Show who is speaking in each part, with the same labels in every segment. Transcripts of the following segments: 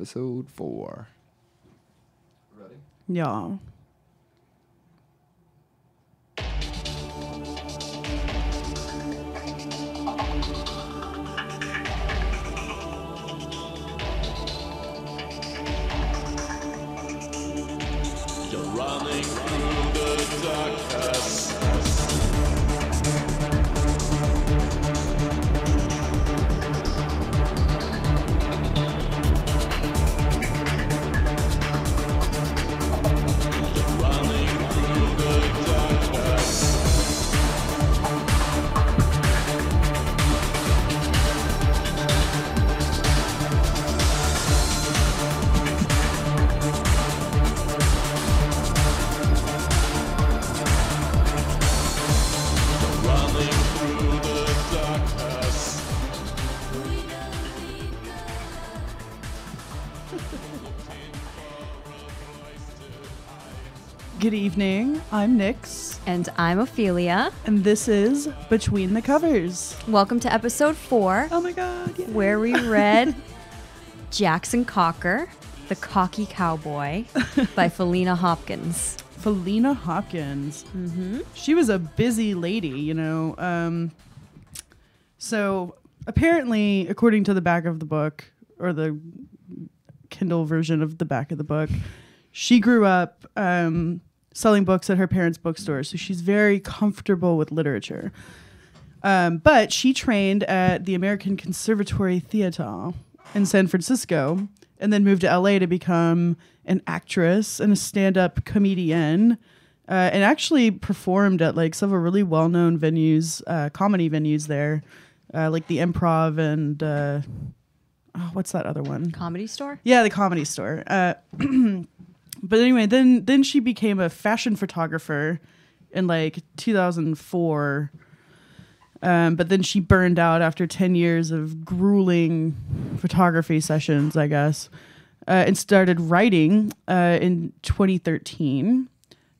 Speaker 1: Episode 4. Ready?
Speaker 2: Yeah.
Speaker 3: You're running through the darkness.
Speaker 2: Good evening. I'm Nyx.
Speaker 4: And I'm Ophelia.
Speaker 2: And this is Between the Covers.
Speaker 4: Welcome to episode 4.
Speaker 2: Oh my god. Yeah.
Speaker 4: Where we read Jackson Cocker, The Cocky Cowboy by Faleena Hopkins.
Speaker 2: Faleena Hopkins.
Speaker 4: Mm-hmm.
Speaker 2: She was a busy lady, you know. So apparently, according to the back of the book, or the Kindle version of the back of the book, she grew up selling books at her parents' bookstore. So she's very comfortable with literature. But she trained at the American Conservatory Theater in San Francisco and then moved to LA to become an actress and a stand-up comedian, and actually performed at like several really well-known venues, comedy venues there, like the Improv and what's that other one?
Speaker 4: Comedy Store?
Speaker 2: Yeah, the Comedy Store. But anyway, then she became a fashion photographer in like 2004. But then she burned out after 10 years of grueling photography sessions, I guess, and started writing in 2013.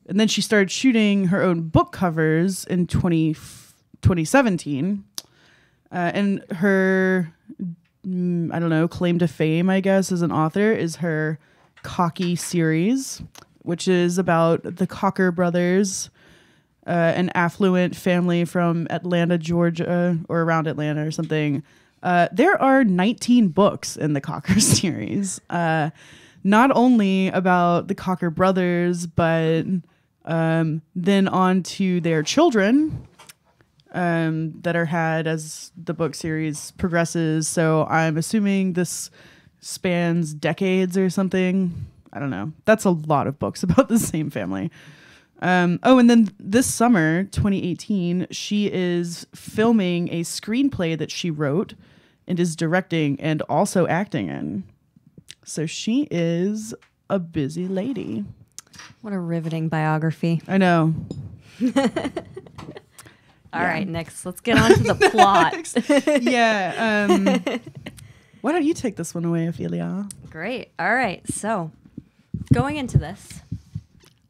Speaker 2: And then she started shooting her own book covers in 2017. And her, I don't know, claim to fame, I guess, as an author is her Cocky series, which is about the Cocker brothers, an affluent family from Atlanta, Georgia, or around Atlanta or something. There are 19 books in the Cocker series, not only about the Cocker brothers, but then on to their children that are had as the book series progresses. So I'm assuming this spans decades or something. I don't know. That's a lot of books about the same family. And then this summer, 2018, she is filming a screenplay that she wrote and is directing and also acting in. So she is a busy lady.
Speaker 4: What a riveting biography.
Speaker 2: I know.
Speaker 4: All right, next, let's get on to the plot.
Speaker 2: Yeah. Why don't you take this one away, Ophelia?
Speaker 4: Great. All right. So going into this,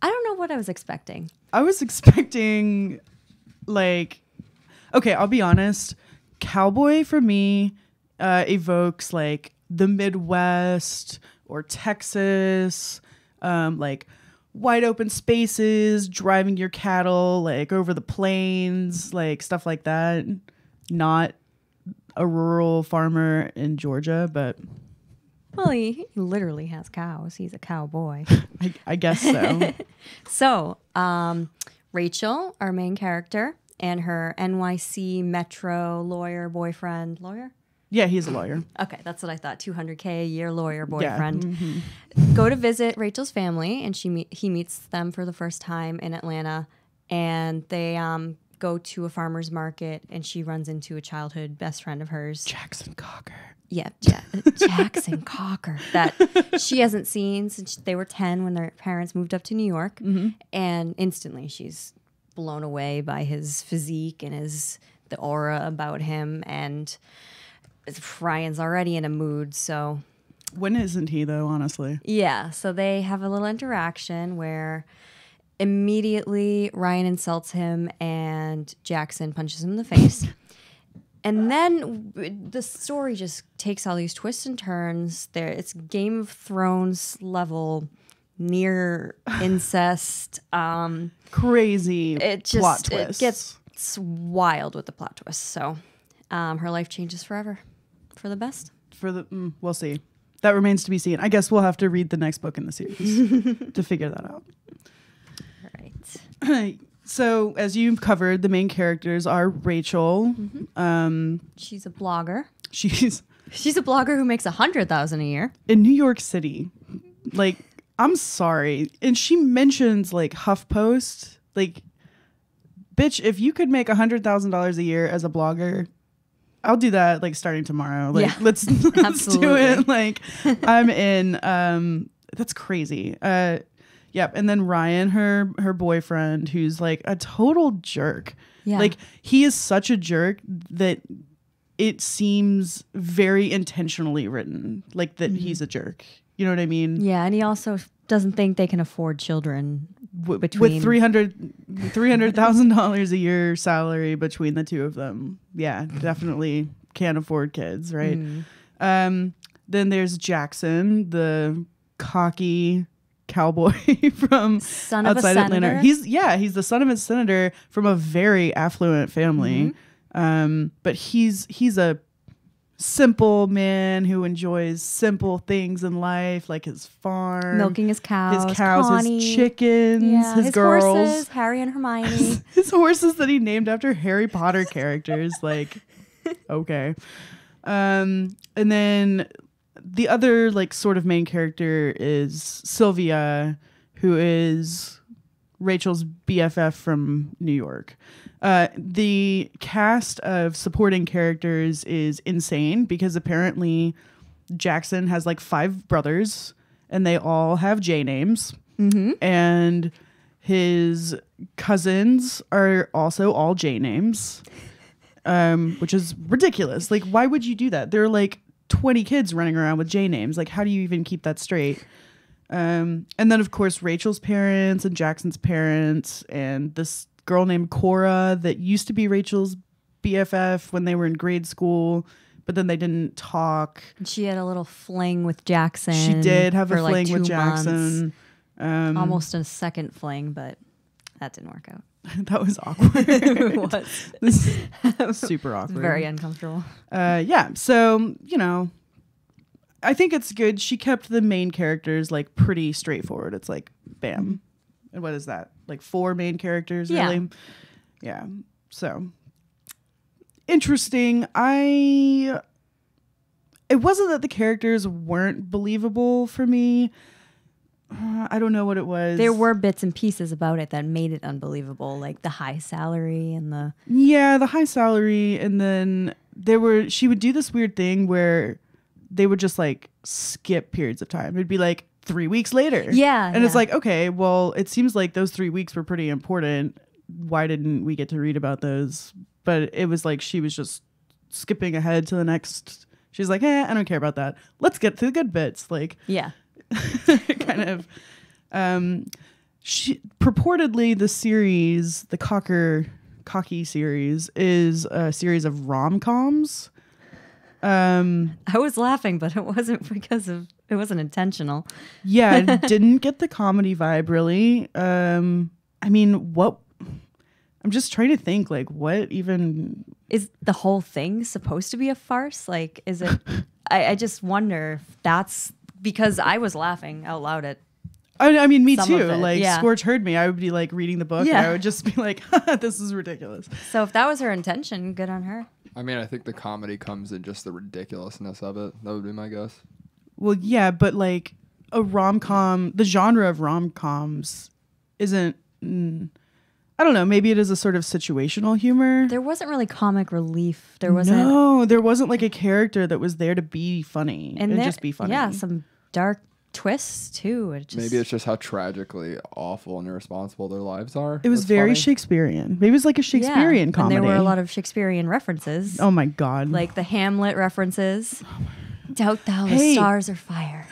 Speaker 4: I don't know what I was expecting.
Speaker 2: I was expecting, like, okay, I'll be honest. Cowboy for me evokes like the Midwest or Texas, like wide open spaces, driving your cattle like over the plains, like stuff like that. Not a rural farmer in Georgia, but
Speaker 4: Well, he literally has cows. He's a cowboy.
Speaker 2: I guess so.
Speaker 4: So, Rachel, our main character, and her NYC Metro lawyer boyfriend. Lawyer?
Speaker 2: Yeah, he's a lawyer.
Speaker 4: Okay, that's what I thought. $200K a year lawyer boyfriend.
Speaker 2: Yeah. Mm-hmm.
Speaker 4: Go to visit Rachel's family, and he meets them for the first time in Atlanta. And they go to a farmer's market, and she runs into a childhood best friend of hers.
Speaker 2: Jackson Cocker.
Speaker 4: Yeah, Jackson Cocker, that she hasn't seen since they were 10 when their parents moved up to New York. Mm-hmm. And instantly she's blown away by his physique and the aura about him. And Ryan's already in a mood, so
Speaker 2: When isn't he though? Honestly.
Speaker 4: Yeah, so they have a little interaction where immediately Ryan insults him and Jackson punches him in the face. And then the story just takes all these twists and turns. It's Game of Thrones level, near incest.
Speaker 2: Crazy plot
Speaker 4: It
Speaker 2: twist.
Speaker 4: gets wild with the plot twist. So her life changes forever for the best.
Speaker 2: We'll see. That remains to be seen. I guess we'll have to read the next book in the series to figure that out.
Speaker 4: Right.
Speaker 2: So, as you've covered, the main characters are Rachel.
Speaker 4: She's a blogger.
Speaker 2: She's
Speaker 4: She's a blogger who makes $100,000 a year.
Speaker 2: in New York City. Like, I'm sorry. And she mentions, like, HuffPost. Like, bitch, if you could make $100,000 a year as a blogger, I'll do that, like, starting tomorrow. Like,
Speaker 4: Yeah.
Speaker 2: let's do it. Like, I'm in. That's crazy. Yep. And then Ryan, her boyfriend, who's like a total jerk.
Speaker 4: Yeah.
Speaker 2: Like, he is such a jerk that it seems very intentionally written, like that he's a jerk. You know what I mean?
Speaker 4: Yeah, and he also doesn't think they can afford children
Speaker 2: With
Speaker 4: between
Speaker 2: $300,000 a year salary between the two of them. Yeah, definitely can't afford kids, right? Then there's Jackson, the cocky cowboy from
Speaker 4: Son of a
Speaker 2: outside Atlanta.
Speaker 4: senator?
Speaker 2: He's the son of a senator from a very affluent family. But he's a simple man who enjoys simple things in life, like his farm,
Speaker 4: milking his cows,
Speaker 2: his chickens, his girls,
Speaker 4: horses, Harry and Hermione.
Speaker 2: his horses that he named after Harry Potter characters. Like, okay. And then the other, like, sort of main character is Sylvia, who is Rachel's BFF from New York. The cast of supporting characters is insane because apparently Jackson has like 5 brothers and they all have J names. And his cousins are also all J names, which is ridiculous. Like, why would you do that? There are like 20 kids running around with J names. Like, how do you even keep that straight? And then, of course, Rachel's parents and Jackson's parents and this girl named Cora that used to be Rachel's BFF when they were in grade school, but then they didn't talk.
Speaker 4: She had a little fling with Jackson.
Speaker 2: She did have a
Speaker 4: for like
Speaker 2: fling
Speaker 4: 2
Speaker 2: with
Speaker 4: months.
Speaker 2: Jackson.
Speaker 4: Almost a second fling, but that didn't work out.
Speaker 2: That was awkward.
Speaker 4: It was.
Speaker 2: This is super awkward.
Speaker 4: Very uncomfortable.
Speaker 2: Yeah. So, you know, I think it's good. She kept the main characters like pretty straightforward. It's like, bam. And what is that? Like 4 main characters,
Speaker 4: Yeah.
Speaker 2: really? Yeah. So interesting. It wasn't that the characters weren't believable for me. I don't know what it was.
Speaker 4: There were bits and pieces about it that made it unbelievable, like the high salary and the...
Speaker 2: Yeah, the high salary. And then she would do this weird thing where they would just like skip periods of time. It'd be like 3 weeks later.
Speaker 4: Yeah.
Speaker 2: And it's like, okay, well, it seems like those 3 weeks were pretty important. Why didn't we get to read about those? But it was like she was just skipping ahead to the next. She's like, I don't care about that. Let's get to the good bits. Like,
Speaker 4: Yeah.
Speaker 2: kind of. She purportedly the series, the Cocky series, is a series of rom-coms.
Speaker 4: I was laughing, but it wasn't it wasn't intentional.
Speaker 2: Yeah, it didn't get the comedy vibe really. I mean, what? I'm just trying to think, like, what even
Speaker 4: Is the whole thing supposed to be a farce? Like, is it? I just wonder if that's because I was laughing out loud at.
Speaker 2: I mean, me
Speaker 4: Some
Speaker 2: too.
Speaker 4: of it,
Speaker 2: Like,
Speaker 4: yeah.
Speaker 2: Scorch heard me. I would be like reading the book, and
Speaker 4: Yeah.
Speaker 2: I would just be like, "This is ridiculous."
Speaker 4: So if that was her intention, good on her.
Speaker 1: I mean, I think the comedy comes in just the ridiculously of it. That would be my guess.
Speaker 2: Well, yeah, but like a rom-com, the genre of rom-coms isn't. I don't know. Maybe it is a sort of situational humor.
Speaker 4: There wasn't really comic relief. There wasn't.
Speaker 2: No, there wasn't like a character that was there to be funny and
Speaker 4: there-
Speaker 2: just be funny.
Speaker 4: Yeah, some dark twists too. It just,
Speaker 1: Maybe it's just how tragically awful and irresponsible their lives are.
Speaker 2: It was
Speaker 1: That's
Speaker 2: very
Speaker 1: funny.
Speaker 2: Shakespearean. Maybe it was like a Shakespearean
Speaker 4: And
Speaker 2: comedy.
Speaker 4: there were a lot of Shakespearean references,
Speaker 2: Oh my god!
Speaker 4: like the Hamlet references. Doubt thou the
Speaker 2: Hey.
Speaker 4: stars are fire.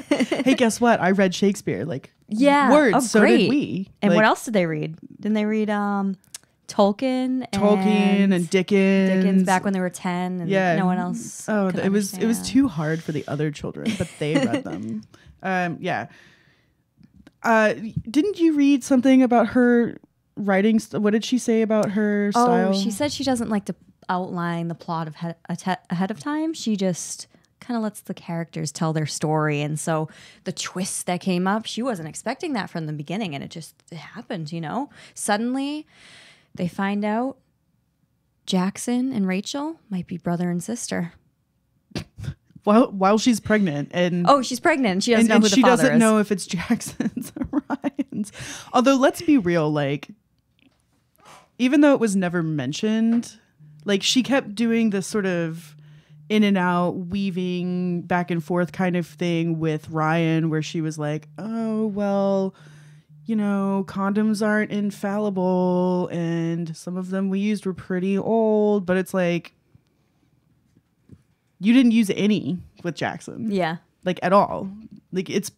Speaker 2: Hey, guess what? I read Shakespeare. Like,
Speaker 4: Yeah.
Speaker 2: words.
Speaker 4: Oh,
Speaker 2: so
Speaker 4: great.
Speaker 2: did we.
Speaker 4: And
Speaker 2: Like,
Speaker 4: what else did they read? Didn't they read Tolkien
Speaker 2: and Dickens.
Speaker 4: Dickens back when they were 10 and
Speaker 2: Yeah.
Speaker 4: no one else
Speaker 2: Oh,
Speaker 4: could
Speaker 2: it was
Speaker 4: understand.
Speaker 2: too hard for the other children, but they read them. Yeah. Didn't you read something about her writing? What did she say about her style?
Speaker 4: Oh, she said she doesn't like to outline the plot of ahead of time. She just kind of lets the characters tell their story. And so the twist that came up, she wasn't expecting that from the beginning. And it happened, Suddenly they find out Jackson and Rachel might be brother and sister.
Speaker 2: while she's pregnant and
Speaker 4: Oh, she's pregnant. She doesn't know who the
Speaker 2: she
Speaker 4: father
Speaker 2: doesn't
Speaker 4: is.
Speaker 2: know if it's Jackson's or Ryan's. Although let's be real, like even though it was never mentioned, like she kept doing this sort of in and out, weaving back and forth kind of thing with Ryan, where she was like, "Oh well, condoms aren't infallible, and some of them we used were pretty old." But it's like you didn't use any with Jackson.
Speaker 4: Yeah.
Speaker 2: Like at all. Like it's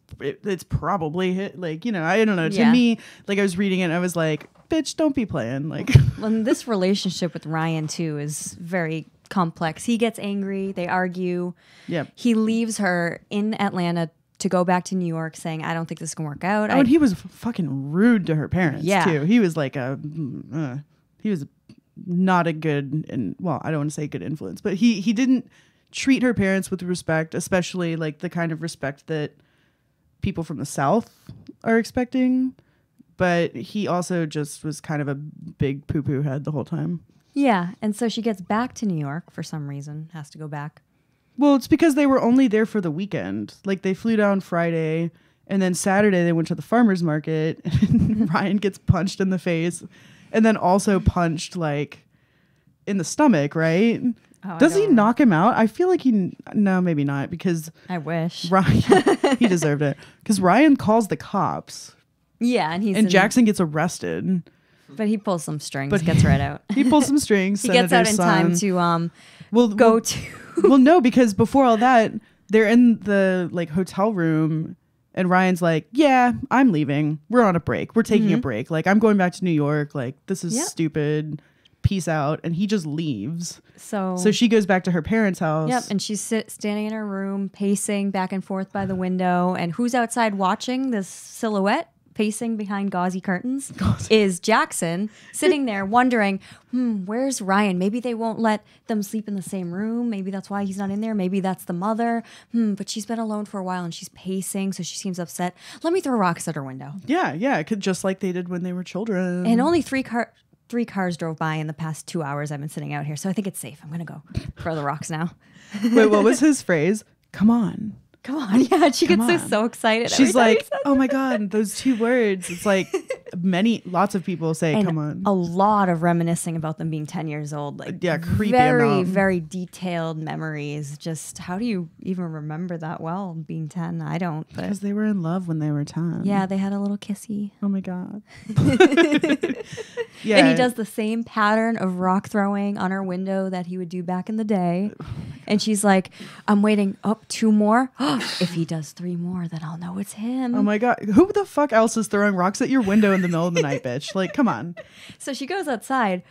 Speaker 2: probably hit, like, I don't know. To
Speaker 4: Yeah.
Speaker 2: me, like I was reading it and I was like, bitch, don't be playing. Like
Speaker 4: Well, and this relationship with Ryan too is very complex. He gets angry, they argue.
Speaker 2: yeah.
Speaker 4: He leaves her in Atlanta to go back to New York saying, I don't think this can work out.
Speaker 2: Oh, and he was fucking rude to her parents
Speaker 4: Yeah.
Speaker 2: too. He was like he was not a good, and well, I don't want to say good influence, but he didn't treat her parents with respect, especially like the kind of respect that people from the South are expecting. But he also just was kind of a big poo-poo head the whole time.
Speaker 4: Yeah, and so she gets back to New York for some reason, has to go back.
Speaker 2: Well, it's because they were only there for the weekend. Like they flew down Friday and then Saturday they went to the farmer's market and Ryan gets punched in the face and then also punched like in the stomach, right?
Speaker 4: Oh,
Speaker 2: Does he knock him out? I feel like no, maybe not, because
Speaker 4: I wish.
Speaker 2: Ryan, he deserved it. Because Ryan calls the cops
Speaker 4: Yeah,
Speaker 2: and Jackson gets arrested.
Speaker 4: But he pulls some strings,
Speaker 2: But
Speaker 4: gets right out.
Speaker 2: He pulls some strings.
Speaker 4: He gets out in time to go to
Speaker 2: Well, no, because before all that, they're in the like hotel room and Ryan's like, yeah, I'm leaving. We're on a break. We're taking a break. Like, I'm going back to New York. Like, this is
Speaker 4: Yep.
Speaker 2: stupid. Peace out. And he just leaves.
Speaker 4: So
Speaker 2: she goes back to her parents' house.
Speaker 4: Yep, and she's standing in her room, pacing back and forth by the window. And who's outside watching this silhouette pacing behind gauzy curtains is Jackson, sitting there wondering, where's Ryan? Maybe they won't let them sleep in the same room. Maybe that's why he's not in there. Maybe that's the mother. But she's been alone for a while and she's pacing, so she seems upset. Let me throw rocks at her window.
Speaker 2: Yeah. It could, just like they did when they were children.
Speaker 4: And only three cars drove by in the past 2 hours I've been sitting out here, so I think it's safe. I'm gonna go throw the rocks now.
Speaker 2: Wait, what was his phrase? Come on.
Speaker 4: Come on. Yeah, she
Speaker 2: Come
Speaker 4: gets
Speaker 2: on.
Speaker 4: so excited. every
Speaker 2: She's
Speaker 4: time he
Speaker 2: like,
Speaker 4: says
Speaker 2: oh my God, those two words. It's like lots of people say,
Speaker 4: and
Speaker 2: come on.
Speaker 4: a lot of reminiscing about them being 10 years old. Like,
Speaker 2: Yeah, creepy
Speaker 4: very,
Speaker 2: amount.
Speaker 4: very detailed memories. Just how do you even remember that well, being 10? I don't. But
Speaker 2: Because they were in love when they were 10.
Speaker 4: yeah, they had a little kissy.
Speaker 2: Oh my God. Yeah.
Speaker 4: And he does the same pattern of rock throwing on her window that he would do back in the day. And she's like, I'm waiting up 2 more. If he does 3 more, then I'll know it's him.
Speaker 2: Oh my God. Who the fuck else is throwing rocks at your window in the middle of the night, bitch? Like, come on.
Speaker 4: So she goes outside.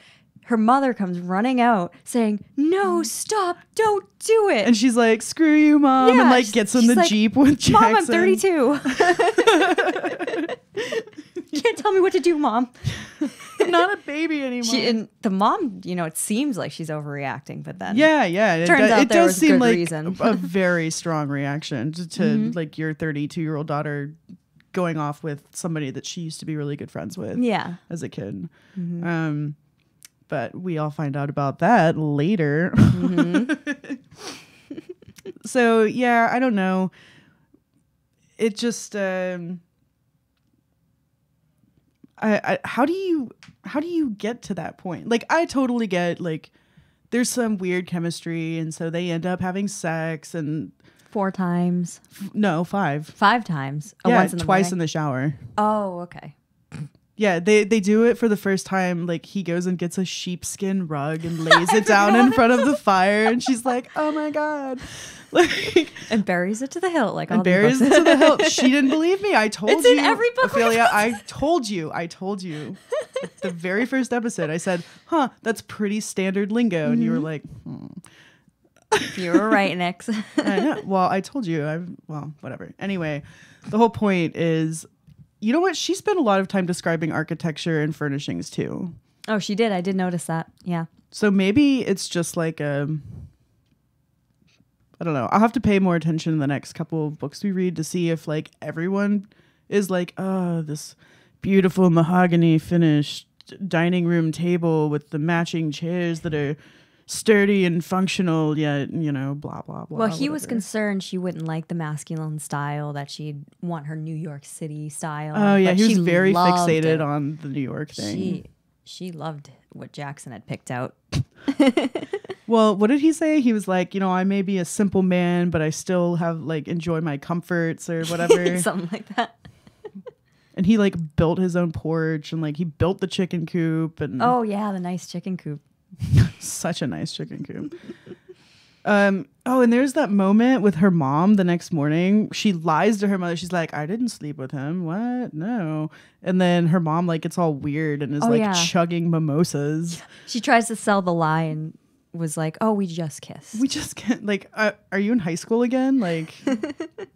Speaker 4: Her mother comes running out saying, no, stop, don't do it.
Speaker 2: And she's like, screw you, Mom.
Speaker 4: Yeah,
Speaker 2: and like gets in
Speaker 4: she's
Speaker 2: the
Speaker 4: like,
Speaker 2: Jeep with Jackson.
Speaker 4: Mom, I'm 32. You can't tell me what to do, Mom.
Speaker 2: I'm not a baby anymore.
Speaker 4: And the mom, it seems like she's overreacting, but then
Speaker 2: Yeah.
Speaker 4: Turns out
Speaker 2: it
Speaker 4: there
Speaker 2: does
Speaker 4: was
Speaker 2: seem
Speaker 4: good
Speaker 2: like
Speaker 4: reason.
Speaker 2: a very strong reaction to like your 32-year-old daughter going off with somebody that she used to be really good friends with
Speaker 4: yeah.
Speaker 2: as a kid. But we all find out about that later. So yeah, I don't know. It just how do you get to that point? Like, I totally get, like, there's some weird chemistry and so they end up having sex and
Speaker 4: 4 times.
Speaker 2: no, 5.
Speaker 4: 5 times.
Speaker 2: Yeah,
Speaker 4: Once in the
Speaker 2: twice
Speaker 4: morning.
Speaker 2: in the shower.
Speaker 4: Oh, okay.
Speaker 2: Yeah, they do it for the first time. Like he goes and gets a sheepskin rug and lays it down in front of the fire, and she's like, "Oh my god!" Like,
Speaker 4: And buries it to the hilt, like all
Speaker 2: and
Speaker 4: the
Speaker 2: buries
Speaker 4: books.
Speaker 2: it to the hilt. She didn't believe me. I told
Speaker 4: It's
Speaker 2: you,
Speaker 4: in every book.
Speaker 2: Ophelia. I told you. At the very first episode, I said, "Huh, that's pretty standard lingo," and you were like,
Speaker 4: You were right, Nix.
Speaker 2: I know. Well, I told you. Well, whatever. Anyway, the whole point is, you know what? She spent a lot of time describing architecture and furnishings too.
Speaker 4: Oh, she did. I did notice that. Yeah.
Speaker 2: So maybe it's just like I don't know. I'll have to pay more attention in the next couple of books we read to see if like everyone is like, oh, this beautiful mahogany finished dining room table with the matching chairs that are sturdy and functional, yet, blah, blah, blah.
Speaker 4: Well, he was
Speaker 2: whatever.
Speaker 4: concerned she wouldn't like the masculine style, that she'd want her New York City style.
Speaker 2: Oh, yeah.
Speaker 4: but
Speaker 2: He was
Speaker 4: she
Speaker 2: very
Speaker 4: loved
Speaker 2: fixated
Speaker 4: it.
Speaker 2: on the New York thing.
Speaker 4: She loved what Jackson had picked out.
Speaker 2: Well, what did he say? He was like, I may be a simple man, but I still have like enjoy my comforts or whatever.
Speaker 4: Something like that.
Speaker 2: And he like built his own porch and like he built the chicken coop and
Speaker 4: Oh, yeah, the nice chicken coop.
Speaker 2: such a nice chicken coop. And there's that moment with her mom the next morning. She lies to her mother. She's like, I didn't sleep with him. What? No. And then her mom like gets all weird and is chugging mimosas.
Speaker 4: She tries to sell the lie and was like, oh, we just kissed.
Speaker 2: We just can't like, are you in high school again? Like,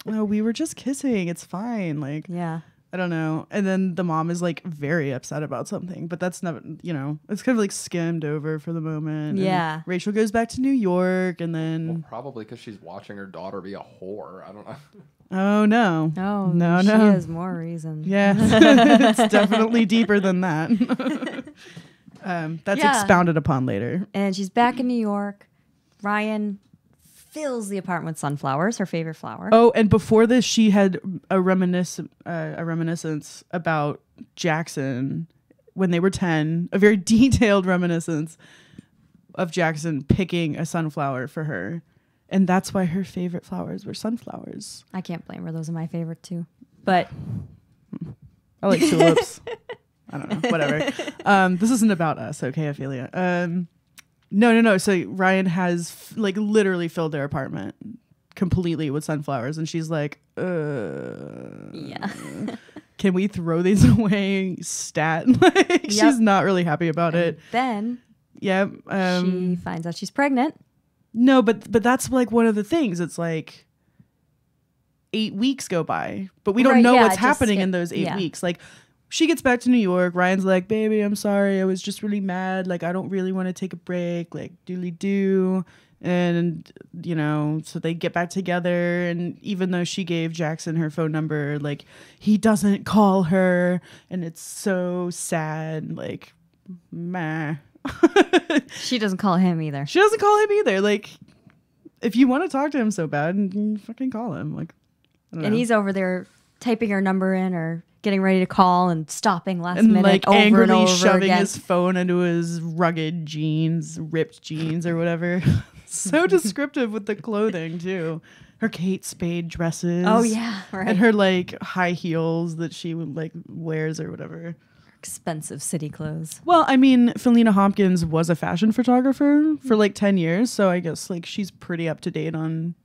Speaker 2: no, we were just kissing. It's fine. Like,
Speaker 4: Yeah.
Speaker 2: I don't know. And then the mom is like very upset about something, but that's not, it's kind of like skimmed over for the moment.
Speaker 4: Yeah.
Speaker 2: And Rachel goes back to New York and then,
Speaker 1: Probably because she's watching her daughter be a whore. I don't know.
Speaker 2: oh no.
Speaker 4: Oh,
Speaker 2: No,
Speaker 4: she
Speaker 2: no.
Speaker 4: has more reason.
Speaker 2: Yeah. It's definitely deeper than that. That's
Speaker 4: Yeah.
Speaker 2: expounded upon later.
Speaker 4: And she's back in New York. Ryan fills the apartment with sunflowers, her favorite flower.
Speaker 2: Oh, and before this, she had a reminiscence about Jackson when they were 10, a very detailed reminiscence of Jackson picking a sunflower for her. And that's why her favorite flowers were sunflowers.
Speaker 4: I can't blame her. Those are my favorite too. But
Speaker 2: I like tulips. I don't know. Whatever. This isn't about us, okay, Ophelia? No. So Ryan has literally filled their apartment completely with sunflowers, and she's like,
Speaker 4: yeah.
Speaker 2: can we throw these away? Stat. She's not really happy about it.
Speaker 4: Then
Speaker 2: Yeah.
Speaker 4: she finds out she's pregnant.
Speaker 2: No, but that's like one of the things. It's like 8 weeks go by, but we don't
Speaker 4: Right,
Speaker 2: know
Speaker 4: yeah,
Speaker 2: what's
Speaker 4: just
Speaker 2: happening
Speaker 4: skip-
Speaker 2: in those 8
Speaker 4: yeah.
Speaker 2: weeks. Like she gets back to New York. Ryan's like, baby, I'm sorry. I was just really mad. Like, I don't really want to take a break. Like, doodly doo. And, so they get back together. And even though she gave Jackson her phone number, like, he doesn't call her. And it's so sad. Like, meh.
Speaker 4: She doesn't call him either.
Speaker 2: She doesn't call him either. Like, if you want to talk to him so bad, you fucking call him. Like, I don't
Speaker 4: And
Speaker 2: know.
Speaker 4: he's over there typing her number in or getting ready to call and stopping last
Speaker 2: and
Speaker 4: minute
Speaker 2: like
Speaker 4: over
Speaker 2: angrily
Speaker 4: and over
Speaker 2: shoving
Speaker 4: again.
Speaker 2: his phone into his rugged jeans, ripped jeans or whatever. So descriptive with the clothing too. Her Kate Spade dresses.
Speaker 4: Oh yeah, right.
Speaker 2: And her like high heels that she would like wears or whatever.
Speaker 4: Expensive city clothes.
Speaker 2: Well, I mean, Faleena Hopkins was a fashion photographer for like 10 years, so I guess like she's pretty up to date on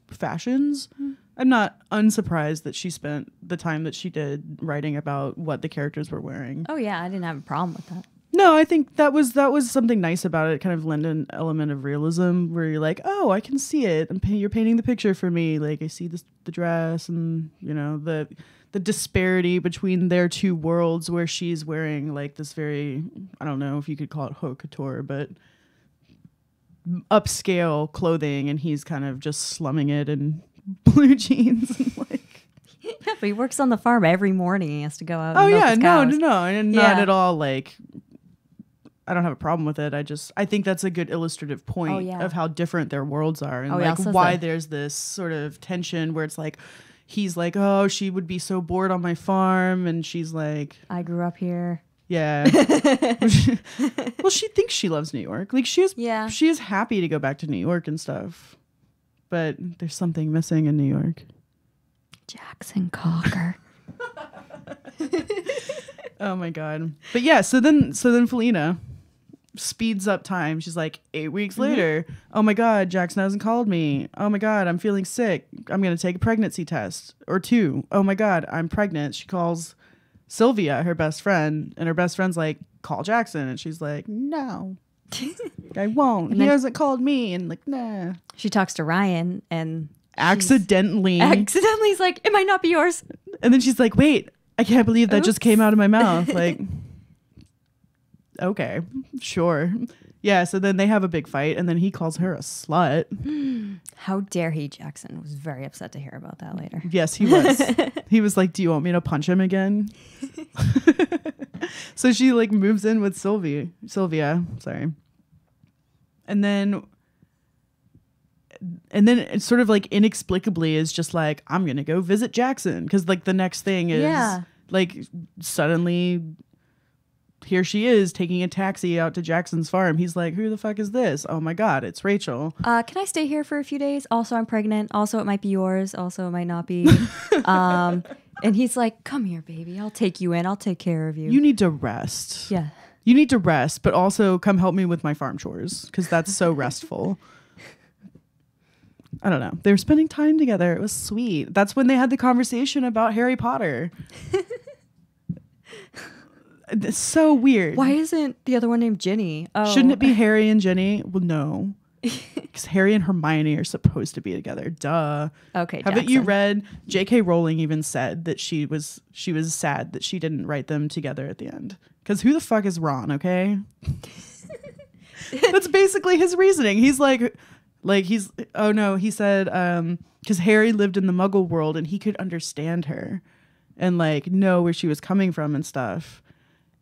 Speaker 2: fashions. I'm not unsurprised that she spent the time that she did writing about what the characters were wearing.
Speaker 4: Oh yeah, I didn't have a problem with that.
Speaker 2: No, I think that was something nice about it. Kind of lend an element of realism where you're like, oh, I can see it. You're painting the picture for me. Like I see the dress and the disparity between their two worlds where she's wearing like this very, I don't know if you could call it haute couture, but upscale clothing, and he's kind of just slumming it in blue jeans and like.
Speaker 4: Yeah, but he works on the farm every morning. He has to go out.
Speaker 2: Oh
Speaker 4: and milk
Speaker 2: yeah,
Speaker 4: his
Speaker 2: no,
Speaker 4: cows.
Speaker 2: and not
Speaker 4: Yeah.
Speaker 2: at all like. I don't have a problem with it. I think that's a good illustrative point
Speaker 4: Oh, yeah.
Speaker 2: of how different their worlds are and
Speaker 4: Oh, yeah,
Speaker 2: like
Speaker 4: so
Speaker 2: why
Speaker 4: the-
Speaker 2: there's this sort of tension where it's like he's like, oh, she would be so bored on my farm, and she's like,
Speaker 4: I grew up here.
Speaker 2: yeah. Well, she thinks she loves New York. Like she is happy to go back to New York and stuff, but there's something missing in New York.
Speaker 4: Jackson Cocker.
Speaker 2: Oh my god. But yeah, so then Faleena speeds up time. She's like 8 weeks later. Oh my god, Jackson hasn't called me. Oh my god, I'm feeling sick. I'm gonna take a pregnancy test or 2. Oh my god, I'm pregnant. She calls Sylvia, her best friend, and her best friend's like, call Jackson, and she's like, no, I won't. He hasn't called me, and like, nah.
Speaker 4: She talks to Ryan and
Speaker 2: Accidentally
Speaker 4: is like, it might not be yours.
Speaker 2: and then she's like, wait, I can't believe that just came out of my mouth. Like, okay, sure. Yeah, so then they have a big fight, and then he calls her a slut.
Speaker 4: How dare he? Jackson was very upset to hear about that later.
Speaker 2: Yes, he was. He was like, do you want me to punch him again? So she like moves in with Sylvia, sorry. And then it sort of like inexplicably is just like, I'm going to go visit Jackson. Because like the next thing is like suddenly here she is taking a taxi out to Jackson's farm. He's like, who the fuck is this? Oh my God, it's Rachel.
Speaker 4: Can I stay here for a few days? Also, I'm pregnant. Also, it might be yours. Also, it might not be. And he's like, come here, baby. I'll take you in. I'll take care of you.
Speaker 2: You need to rest.
Speaker 4: Yeah.
Speaker 2: You need to rest, but also come help me with my farm chores because that's so restful. I don't know. They were spending time together. It was sweet. That's when they had the conversation about Harry Potter. It's so weird.
Speaker 4: Why isn't the other one named Ginny? Oh.
Speaker 2: Shouldn't it be Harry and Ginny? Well, no. Because Harry and Hermione are supposed to be together. Duh.
Speaker 4: Okay,
Speaker 2: Haven't you read? J.K. Rowling even said that she was sad that she didn't write them together at the end. Because who the fuck is Ron, okay? That's basically his reasoning. He's like he's, oh no, he said, because Harry lived in the Muggle world and he could understand her and like know where she was coming from and stuff.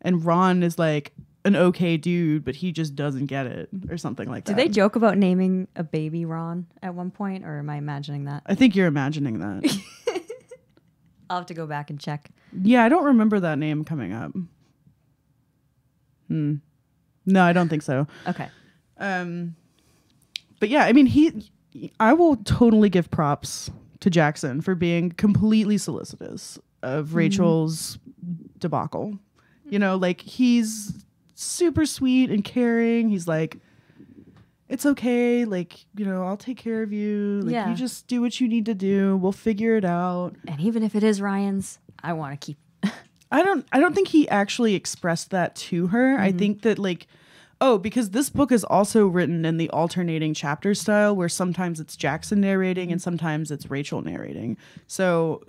Speaker 2: And Ron is like an okay dude, but he just doesn't get it or something like that.
Speaker 4: Did they joke about naming a baby Ron at one point, or am I imagining that?
Speaker 2: I think you're imagining that.
Speaker 4: I'll have to go back and check.
Speaker 2: Yeah, I don't remember that name coming up. No, I don't think so.
Speaker 4: Okay.
Speaker 2: But yeah, I mean, I will totally give props to Jackson for being completely solicitous of Rachel's debacle. You know, like he's super sweet and caring. He's like, it's okay. Like, you know, I'll take care of you. Like, you just do what you need to do. We'll figure it out.
Speaker 4: And even if it is Ryan's, I want to keep.
Speaker 2: I don't think he actually expressed that to her. I think that like, because this book is also written in the alternating chapter style where sometimes it's Jackson narrating and sometimes it's Rachel narrating. So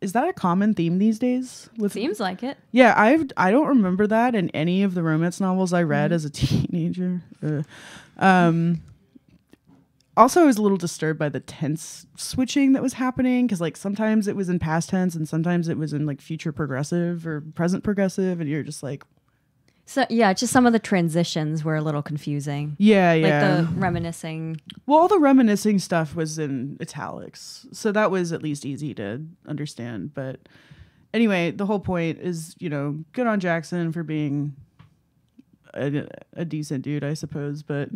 Speaker 2: is that a common theme these days?
Speaker 4: Seems like it.
Speaker 2: Yeah, I don't remember that in any of the romance novels I read as a teenager. Also, I was a little disturbed by the tense switching that was happening because like sometimes it was in past tense and sometimes it was in like future progressive or present progressive, and you're just like.
Speaker 4: So yeah, just some of the transitions were a little confusing.
Speaker 2: Yeah.
Speaker 4: Like the reminiscing.
Speaker 2: Well, all the reminiscing stuff was in italics, so that was at least easy to understand. But anyway, the whole point is, you know, good on Jackson for being a decent dude, I suppose. But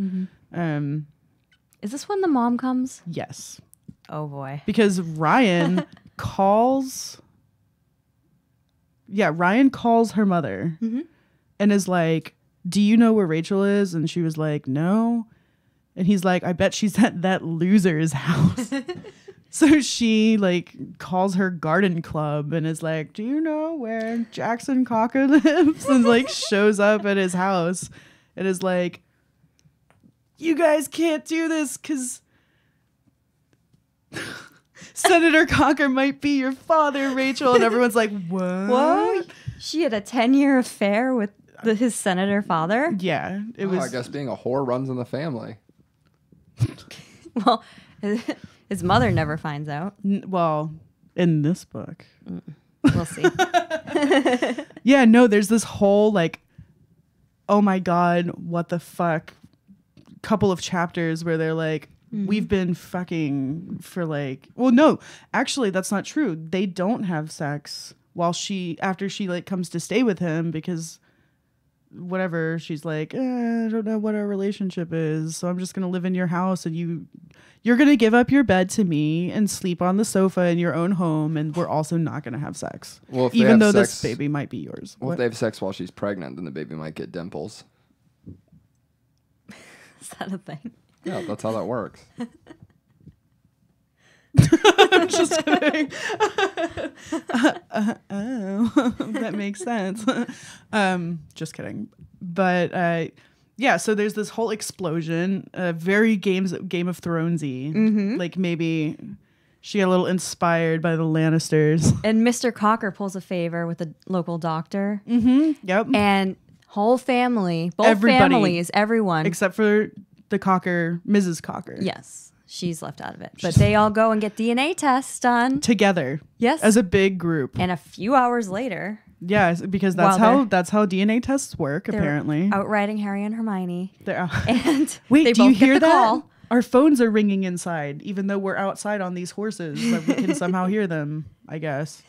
Speaker 4: Is this when the mom comes?
Speaker 2: yes,
Speaker 4: Oh boy.
Speaker 2: because Ryan calls. Yeah, Ryan calls her mother. And is like, do you know where Rachel is? And she was like, no. And he's like, I bet she's at that loser's house. So she like calls her garden club and is like, do you know where Jackson Cocker lives? And like shows up at his house and is like, you guys can't do this because Senator Cocker might be your father, Rachel. And everyone's like, what?
Speaker 4: Whoa. She had a 10-year affair with his senator father?
Speaker 2: Yeah. It was.
Speaker 1: I guess being a whore runs in the family.
Speaker 4: Well, his mother never finds out.
Speaker 2: Well, in this book.
Speaker 4: We'll see.
Speaker 2: Yeah, no, there's this whole like, oh my God, what the fuck couple of chapters where they're like, we've been fucking for like, well, no, actually, that's not true. They don't have sex after she like comes to stay with him because whatever. She's like, I don't know what our relationship is, so I'm just gonna live in your house, and you're gonna give up your bed to me and sleep on the sofa in your own home, and we're also not gonna have sex.
Speaker 1: Well, if they
Speaker 2: even
Speaker 1: have
Speaker 2: though
Speaker 1: sex,
Speaker 2: this baby might be yours.
Speaker 1: Well, if they have sex while she's pregnant, then the baby might get dimples.
Speaker 4: Is that a thing?
Speaker 1: Yeah, that's how that works.
Speaker 2: I'm just kidding. Oh, that makes sense. Just kidding. But yeah, so there's this whole explosion, very Game of Thronesy. Like maybe she got a little inspired by the Lannisters.
Speaker 4: And Mr. Cocker pulls a favor with the local doctor.
Speaker 2: Yep.
Speaker 4: And whole family, both
Speaker 2: Everybody.
Speaker 4: families, everyone.
Speaker 2: Except for the Cocker, Mrs. Cocker.
Speaker 4: Yes. She's left out of it. But they all go and get DNA tests done.
Speaker 2: Together.
Speaker 4: Yes.
Speaker 2: As a big group.
Speaker 4: And a few hours later,
Speaker 2: Yeah, because
Speaker 4: While
Speaker 2: that's how DNA tests work,
Speaker 4: they're
Speaker 2: apparently.
Speaker 4: out riding Harry and Hermione.
Speaker 2: They're
Speaker 4: And
Speaker 2: Wait,
Speaker 4: they
Speaker 2: do you
Speaker 4: both get
Speaker 2: hear
Speaker 4: the
Speaker 2: that?
Speaker 4: call.
Speaker 2: Our phones are ringing inside, even though we're outside on these horses. Like we can somehow hear them, I guess.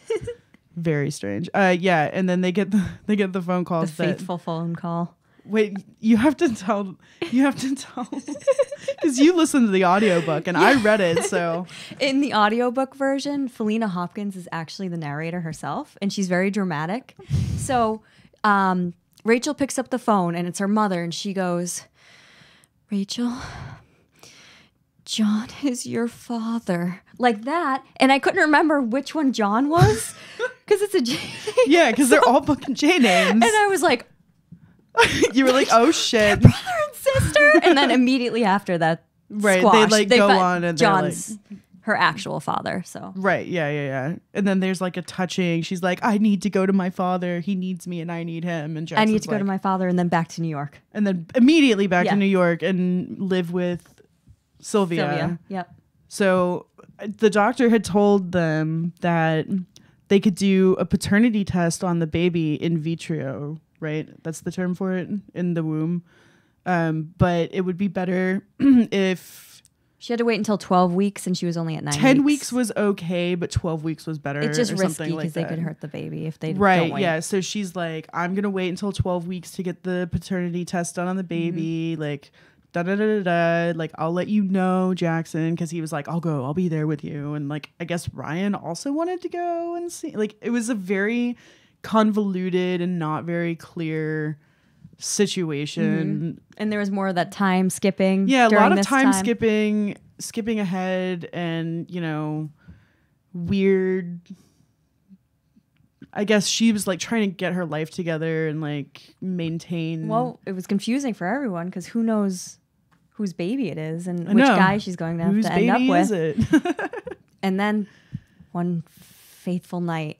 Speaker 2: Very strange. Yeah, and then they get the phone
Speaker 4: The
Speaker 2: calls that
Speaker 4: faithful phone call.
Speaker 2: wait, you have to tell because you listened to the audiobook and I read it, so
Speaker 4: In the audiobook version, Faleena Hopkins is actually the narrator herself, and she's very dramatic. So Rachel picks up the phone, and it's her mother, and she goes, Rachel, John is your father. Like that. And I couldn't remember which one John was because it's a J.
Speaker 2: yeah, because they're all fucking J names.
Speaker 4: And I was like,
Speaker 2: You were like, oh shit.
Speaker 4: brother and sister. And then immediately after that,
Speaker 2: Right,
Speaker 4: squashed.
Speaker 2: they go
Speaker 4: found
Speaker 2: on and they're
Speaker 4: John's her actual father. So
Speaker 2: Right, yeah. And then there's like a touching. She's like, I need to go to my father. He needs me and I need him. And
Speaker 4: I need
Speaker 2: Jackson's
Speaker 4: to go to
Speaker 2: like-
Speaker 4: my father and then back to New York.
Speaker 2: And then immediately back
Speaker 4: Yeah.
Speaker 2: to New York and live with Sylvia.
Speaker 4: Yep.
Speaker 2: So the doctor had told them that they could do a paternity test on the baby in vitro, right? That's the term for it, in the womb. But it would be better if
Speaker 4: She had to wait until 12 weeks and she was only at 9
Speaker 2: 10 weeks was okay, but 12 weeks was better.
Speaker 4: It's just
Speaker 2: or
Speaker 4: risky
Speaker 2: something
Speaker 4: because
Speaker 2: like
Speaker 4: they could
Speaker 2: that.
Speaker 4: hurt the baby if they
Speaker 2: Right,
Speaker 4: don't wait.
Speaker 2: yeah. So she's like, I'm going to wait until 12 weeks to get the paternity test done on the baby. Like, da-da-da-da-da. Like, I'll let you know, Jackson, because he was like, I'll be there with you. And like, I guess Ryan also wanted to go and see. Like, it was a very convoluted and not very clear situation.
Speaker 4: And there was more of that time skipping.
Speaker 2: Yeah, a
Speaker 4: during
Speaker 2: lot of
Speaker 4: this
Speaker 2: time skipping ahead, and weird. I guess she was like trying to get her life together and like maintain.
Speaker 4: Well, it was confusing for everyone because who knows whose baby it is and
Speaker 2: I
Speaker 4: which
Speaker 2: know.
Speaker 4: guy she's going to have
Speaker 2: Whose
Speaker 4: to end up
Speaker 2: baby
Speaker 4: with.
Speaker 2: is it?
Speaker 4: And then one faithful night,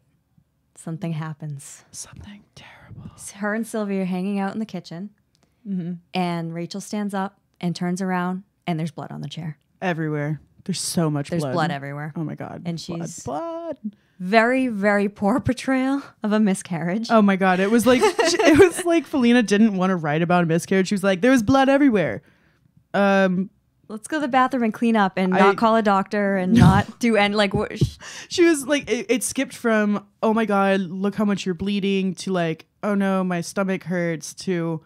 Speaker 4: something happens.
Speaker 2: Something terrible.
Speaker 4: Her and Sylvia are hanging out in the kitchen, and Rachel stands up and turns around, and there's blood on the chair.
Speaker 2: Everywhere. There's so much
Speaker 4: There's
Speaker 2: blood.
Speaker 4: blood everywhere.
Speaker 2: Oh my god.
Speaker 4: And
Speaker 2: blood,
Speaker 4: she's-
Speaker 2: blood.
Speaker 4: Very, very poor portrayal of a miscarriage.
Speaker 2: Oh my god. It was like Faleena didn't want to write about a miscarriage. She was like, there was blood everywhere.
Speaker 4: Let's go to the bathroom and clean up and not
Speaker 2: I-
Speaker 4: call a doctor and not do any like.
Speaker 2: She was like, it skipped from, oh my god, look how much you're bleeding, to like, oh no, my stomach hurts, to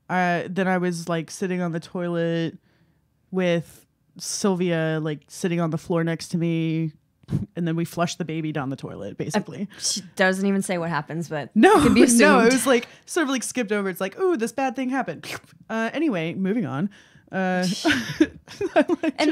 Speaker 2: then I was like sitting on the toilet with Sylvia like sitting on the floor next to me, and then we flushed the baby down the toilet, basically.
Speaker 4: She doesn't even say what happens, but
Speaker 2: No,
Speaker 4: it can be assumed.
Speaker 2: no, it was like sort of like skipped over. It's like, oh, this bad thing happened. Anyway, moving on.
Speaker 4: And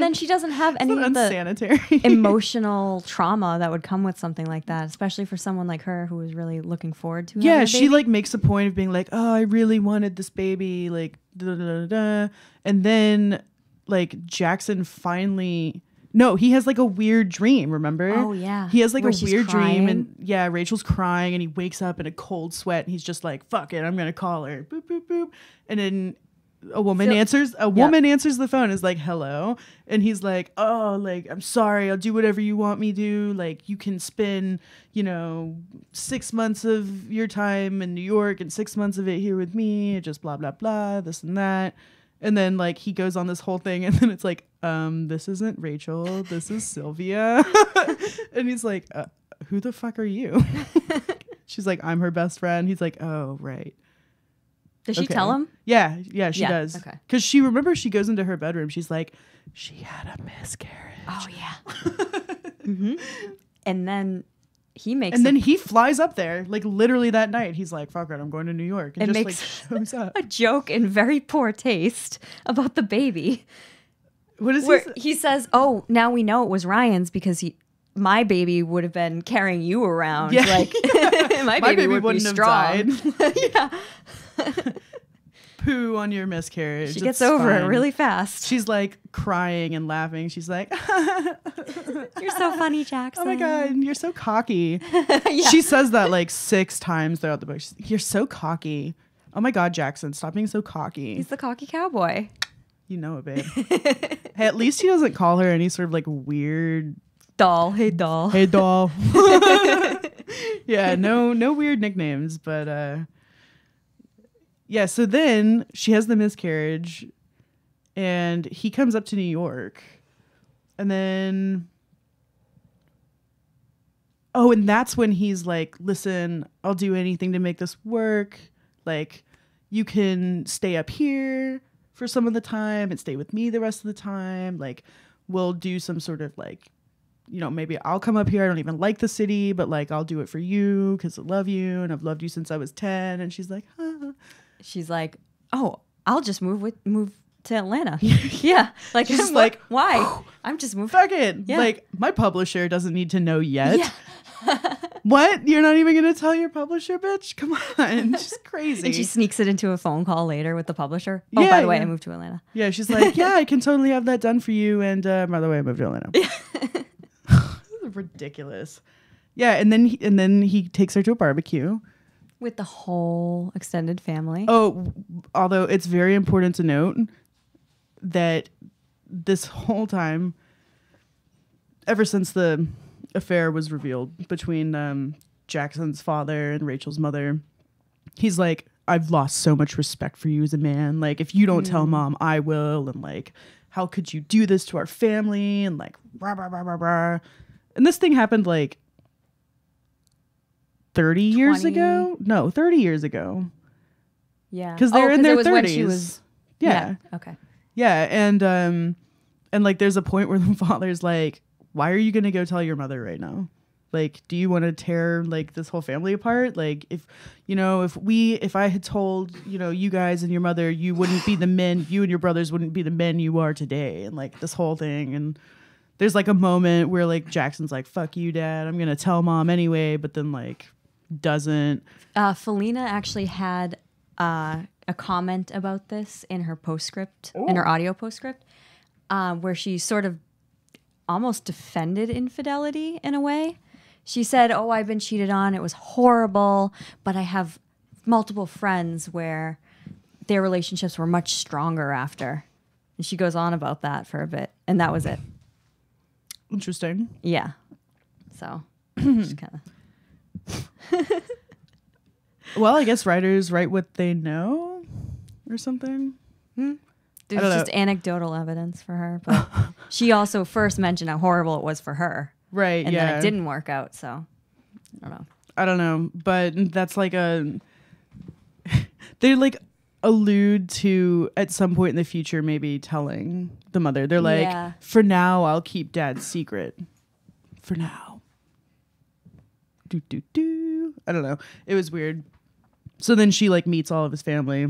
Speaker 4: then she doesn't have any of the
Speaker 2: unsanitary
Speaker 4: emotional trauma that would come with something like that, especially for someone like her who was really looking forward to
Speaker 2: Yeah,
Speaker 4: having a
Speaker 2: she
Speaker 4: baby.
Speaker 2: like makes a point of being like, oh, I really wanted this baby, like, da, da, da, da. And then like Jackson finally, no, he has like a weird dream, remember?
Speaker 4: Oh, yeah.
Speaker 2: He has like
Speaker 4: Where
Speaker 2: a
Speaker 4: she's
Speaker 2: weird dream,
Speaker 4: crying.
Speaker 2: and yeah, Rachel's crying, and he wakes up in a cold sweat, and he's just like, fuck it, I'm gonna call her. Boop, boop, boop. And then a woman answers the phone, is like, hello. And he's like, oh, like, I'm sorry, I'll do whatever you want me to. Like, you can spend, 6 months of your time in New York and 6 months of it here with me, just blah, blah, blah, this and that. And then like he goes on this whole thing, and then it's like, this isn't Rachel, this is Sylvia. And he's like, who the fuck are you? She's like, I'm her best friend. He's like, oh, right.
Speaker 4: Does she tell him?
Speaker 2: Yeah, she
Speaker 4: Yeah,
Speaker 2: does.
Speaker 4: okay.
Speaker 2: Because she remembers she goes into her bedroom. She's like, she had a miscarriage.
Speaker 4: Oh yeah. And then he makes
Speaker 2: And then he flies up there, like literally that night. He's like, fuck it, I'm going to New York. And
Speaker 4: It
Speaker 2: just
Speaker 4: makes
Speaker 2: like shows up.
Speaker 4: a joke in very poor taste about the baby.
Speaker 2: What is
Speaker 4: Where
Speaker 2: this?
Speaker 4: he says, "Oh, now we know it was Ryan's because my baby would have been carrying you around.
Speaker 2: Yeah.
Speaker 4: Like my baby would
Speaker 2: wouldn't
Speaker 4: be
Speaker 2: have
Speaker 4: strong."
Speaker 2: died.
Speaker 4: Yeah,
Speaker 2: Poo on your miscarriage.
Speaker 4: she gets
Speaker 2: It's
Speaker 4: over it
Speaker 2: fine.
Speaker 4: really fast.
Speaker 2: She's like crying and laughing. She's like,
Speaker 4: You're so funny, Jackson.
Speaker 2: oh my God, you're so cocky.
Speaker 4: Yeah.
Speaker 2: She says that like 6 times throughout the book. She's like, you're so cocky. Oh my God, Jackson, stop being so cocky.
Speaker 4: He's the cocky cowboy.
Speaker 2: You know it, babe. Hey, at least he doesn't call her any sort of like weird,
Speaker 4: Doll. Hey, doll.
Speaker 2: hey doll. Yeah, no weird nicknames, but yeah, so then she has the miscarriage and he comes up to New York. And then and that's when he's like, listen, I'll do anything to make this work. Like, you can stay up here for some of the time and stay with me the rest of the time. Like, we'll do some sort of like, you know, maybe I'll come up here. I don't even like the city, but like, I'll do it for you because I love you and I've loved you since I was 10. And she's like,
Speaker 4: She's like, "Oh, I'll just move to Atlanta." Yeah, like
Speaker 2: She's just
Speaker 4: like,
Speaker 2: like,
Speaker 4: why? I'm just moving.
Speaker 2: fuck it.
Speaker 4: Yeah.
Speaker 2: Like, my publisher doesn't need to know yet.
Speaker 4: Yeah.
Speaker 2: What? You're not even going to tell your publisher, bitch? Come on. She's crazy.
Speaker 4: And she sneaks it into a phone call later with the publisher. Oh,
Speaker 2: Yeah,
Speaker 4: by the way,
Speaker 2: yeah.
Speaker 4: I moved to Atlanta.
Speaker 2: Yeah, she's like, yeah, I can totally have that done for you. And by the way, I moved to Atlanta. Ridiculous. Yeah, and then he takes her to a barbecue.
Speaker 4: With the whole extended family.
Speaker 2: Oh, although it's very important to note that this whole time, ever since the affair was revealed between Jackson's father and Rachel's mother, he's like, I've lost so much respect for you as a man. Like, if you don't tell mom, I will. And like, how could you do this to our family? And like, rah, rah, rah, rah, rah. And this thing happened like 30 years
Speaker 4: 20.
Speaker 2: ago? No, 30 years ago.
Speaker 4: Yeah.
Speaker 2: Because they're in their
Speaker 4: it was
Speaker 2: 30s.
Speaker 4: when she was.
Speaker 2: Yeah.
Speaker 4: Okay.
Speaker 2: Yeah. And like there's a point where the father's like, why are you going to go tell your mother right now? Like, do you want to tear like this whole family apart? Like, if I had told, you know, you guys and your mother, you wouldn't be the men, you and your brothers wouldn't be the men you are today. And like this whole thing. And there's like a moment where like Jackson's like, fuck you, dad. I'm going to tell mom anyway. But then like doesn't.
Speaker 4: Faleena actually had a comment about this in her postscript, in her audio postscript, where she sort of almost defended infidelity in a way. She said, "Oh, I've been cheated on. It was horrible, but I have multiple friends where their relationships were much stronger after." And she goes on about that for a bit, and that was it.
Speaker 2: Interesting.
Speaker 4: Yeah. So, just kind of.
Speaker 2: Well, I guess writers write what they know or something.
Speaker 4: There's
Speaker 2: don't know.
Speaker 4: just anecdotal evidence for her, but she also first mentioned how horrible it was for her.
Speaker 2: Right.
Speaker 4: And
Speaker 2: yeah.
Speaker 4: then it didn't work out, so I don't know.
Speaker 2: I don't know, but that's like they like allude to at some point in the future maybe telling the mother. They're like,
Speaker 4: Yeah.
Speaker 2: for now, I'll keep dad's secret. For now. Do. I don't know. It was weird. So then she like meets all of his family,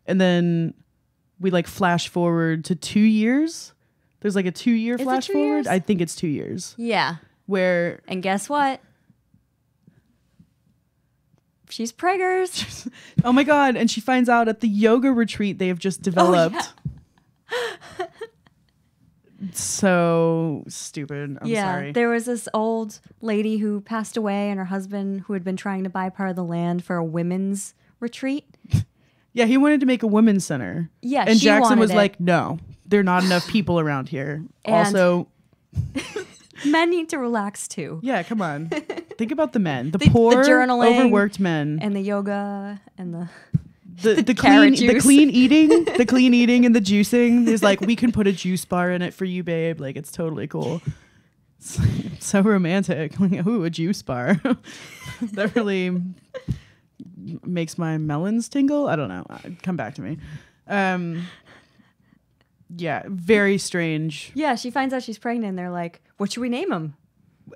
Speaker 2: and then we like flash forward to 2 years. There's like a 2-year
Speaker 4: Is it
Speaker 2: flash
Speaker 4: 2
Speaker 2: forward.
Speaker 4: years?
Speaker 2: I think it's 2 years.
Speaker 4: Yeah.
Speaker 2: Where
Speaker 4: And guess what? She's preggers.
Speaker 2: oh my God. And she finds out at the yoga retreat they have just developed. So stupid. I'm sorry.
Speaker 4: There was this old lady who passed away and her husband who had been trying to buy part of the land for a women's retreat.
Speaker 2: Yeah, he wanted to make a women's center.
Speaker 4: Yeah,
Speaker 2: and
Speaker 4: she
Speaker 2: Jackson
Speaker 4: wanted
Speaker 2: was
Speaker 4: it.
Speaker 2: like, no, there are not enough people around here.
Speaker 4: And-
Speaker 2: Also,
Speaker 4: Men need to relax too.
Speaker 2: yeah, come on. Think about the men. The
Speaker 4: The
Speaker 2: poor,
Speaker 4: journaling
Speaker 2: overworked men.
Speaker 4: And the yoga and the
Speaker 2: The
Speaker 4: carrot
Speaker 2: clean
Speaker 4: juice.
Speaker 2: eating, the clean eating and the juicing. There's like, we can put a juice bar in it for you, babe. Like, it's totally cool. It's so romantic. Like, ooh, a juice bar. That really makes my melons tingle. I don't know. Come back to me. Yeah, very strange.
Speaker 4: Yeah, she finds out she's pregnant and they're like, what should we name him?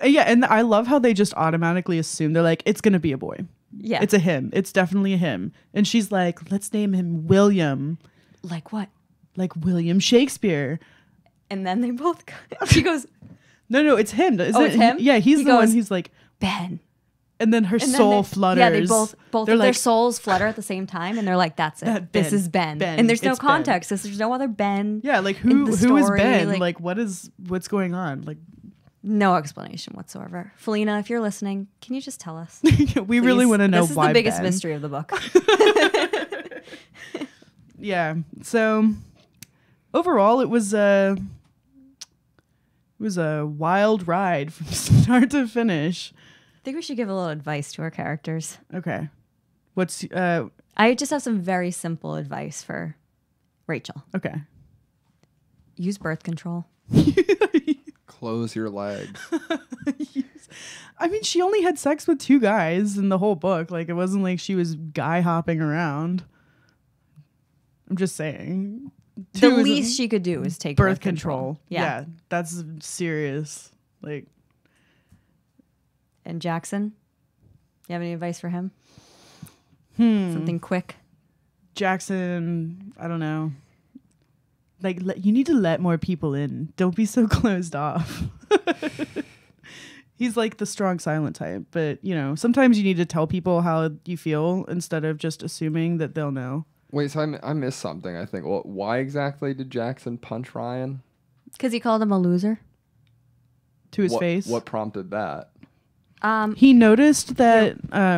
Speaker 2: Yeah, and I love how they just automatically assume they're like, it's gonna be a boy.
Speaker 4: Yeah.
Speaker 2: It's a him. It's definitely a him. And she's like, let's name him William.
Speaker 4: Like what?
Speaker 2: Like William Shakespeare.
Speaker 4: And then they both she goes,
Speaker 2: No, it's him. Isn't
Speaker 4: it's him?
Speaker 2: Yeah, he's
Speaker 4: He
Speaker 2: the one.
Speaker 4: goes,
Speaker 2: He's like,
Speaker 4: Ben.
Speaker 2: and then her
Speaker 4: And then
Speaker 2: soul
Speaker 4: they-
Speaker 2: flutters.
Speaker 4: Yeah, they both
Speaker 2: They're
Speaker 4: of their
Speaker 2: like,
Speaker 4: souls flutter at the same time, and they're like, "That's it. This
Speaker 2: Ben.
Speaker 4: is Ben."
Speaker 2: Ben.
Speaker 4: And there's no
Speaker 2: It's Ben.
Speaker 4: context. There's no other Ben.
Speaker 2: yeah, like
Speaker 4: in
Speaker 2: who
Speaker 4: the
Speaker 2: is
Speaker 4: story,
Speaker 2: Ben?
Speaker 4: like-
Speaker 2: What's going on? Like,
Speaker 4: No explanation whatsoever. Faleena, if you're listening, can you just tell us?
Speaker 2: we really
Speaker 4: Please?
Speaker 2: want to know
Speaker 4: This is
Speaker 2: why
Speaker 4: the biggest
Speaker 2: Ben.
Speaker 4: mystery of the book.
Speaker 2: Yeah. So overall, it was a wild ride from start to finish.
Speaker 4: I think we should give a little advice to our characters.
Speaker 2: Okay. What's
Speaker 4: I just have some very simple advice for Rachel.
Speaker 2: okay.
Speaker 4: Use birth control.
Speaker 1: Close your legs.
Speaker 2: I mean, she only had sex with 2 guys in the whole book. Like, it wasn't like she was guy hopping around. I'm just saying.
Speaker 4: The
Speaker 2: 2 is
Speaker 4: least she could do is take
Speaker 2: birth control.
Speaker 4: Yeah.
Speaker 2: That's serious. Like,
Speaker 4: And Jackson, you have any advice for him? Something quick.
Speaker 2: Jackson, I don't know. Like, you need to let more people in. Don't be so closed off. He's like the strong silent type, but sometimes you need to tell people how you feel instead of just assuming that they'll know.
Speaker 1: Wait, so I missed something, I think. Well, why exactly did Jackson punch Ryan?
Speaker 4: Because he called him a loser.
Speaker 2: To his face.
Speaker 1: What prompted that?
Speaker 2: He noticed that.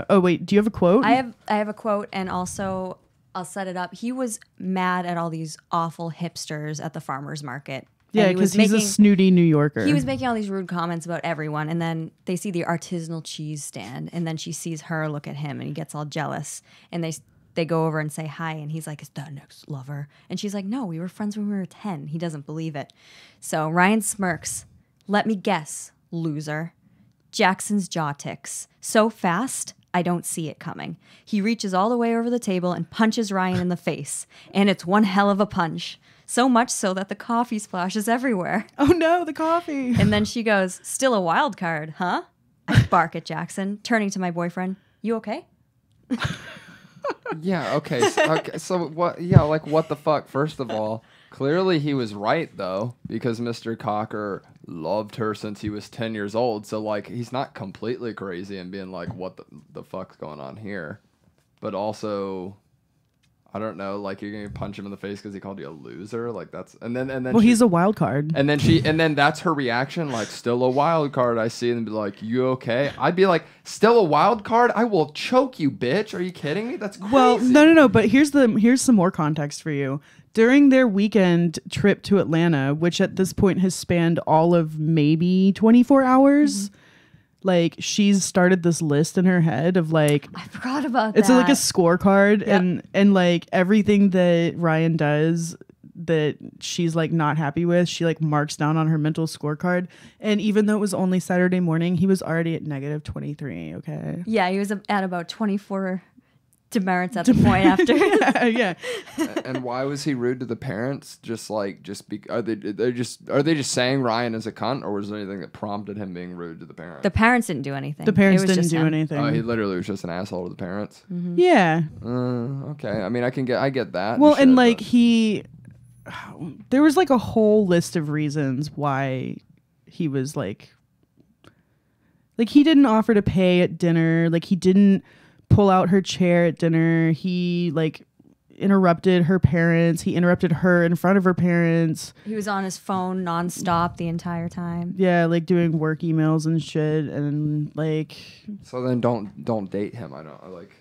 Speaker 2: Oh wait, do you have a quote?
Speaker 4: I have a quote, and also I'll set it up. He was mad at all these awful hipsters at the farmers market.
Speaker 2: Yeah,
Speaker 4: And
Speaker 2: because he's a snooty New Yorker.
Speaker 4: He was making all these rude comments about everyone, and then they see the artisanal cheese stand, and then she sees her look at him, and he gets all jealous, and they go over and say hi, and he's like, "Is that next lover?" And she's like, "No, we were friends when we were 10." He doesn't believe it. So Ryan smirks. "Let me guess, loser." Jackson's jaw ticks. So fast, I don't see it coming. He reaches all the way over the table and punches Ryan in the face, and it's one hell of a punch. So much so that the coffee splashes everywhere.
Speaker 2: Oh no, the coffee.
Speaker 4: And then she goes, "Still a wild card, huh?" I bark at Jackson, turning to my boyfriend. "You okay?"
Speaker 1: Yeah, okay. So what? Yeah, like what the fuck? First of all, clearly he was right though, because Mr. Cocker loved her since he was 10 years old. So like he's not completely crazy and being like, what the fuck's going on here? But also, I don't know. Like you're gonna punch him in the face because he called you a loser. Like that's and then
Speaker 2: Well, he's a wild card.
Speaker 1: and then that's her reaction. Like still a wild card. I see, and be like, you okay? I'd be like, still a wild card? I will choke you, bitch. Are you kidding me? That's crazy.
Speaker 2: Well, no. But here's some more context for you. During their weekend trip to Atlanta, which at this point has spanned all of maybe 24 hours, like she's started this list in her head of like
Speaker 4: I forgot about
Speaker 2: it's
Speaker 4: that.
Speaker 2: like a scorecard
Speaker 4: Yep.
Speaker 2: and like everything that Ryan does that she's like not happy with, she like marks down on her mental scorecard. And even though it was only Saturday morning, he was already at negative 23. Okay.
Speaker 4: Yeah, he was at about 24 demerits at the point after.
Speaker 2: Yeah.
Speaker 1: And why was he rude to the parents? Are they just saying Ryan is a cunt, or was there anything that prompted him being rude to the parents?
Speaker 4: The parents didn't do anything.
Speaker 2: The parents
Speaker 4: It was
Speaker 2: didn't
Speaker 4: just
Speaker 2: do
Speaker 4: him.
Speaker 2: anything.
Speaker 1: Oh, he literally was just an asshole to the parents.
Speaker 2: Yeah.
Speaker 1: Okay. I mean, I get that.
Speaker 2: Well, and
Speaker 1: shit,
Speaker 2: like
Speaker 1: but-
Speaker 2: there was like a whole list of reasons why he was like he didn't offer to pay at dinner. Like he didn't pull out her chair at dinner. He like interrupted her parents. He interrupted her in front of her parents.
Speaker 4: He was on his phone nonstop the entire time.
Speaker 2: Yeah, like doing work emails and shit. And like,
Speaker 1: So then don't date him. I don't like.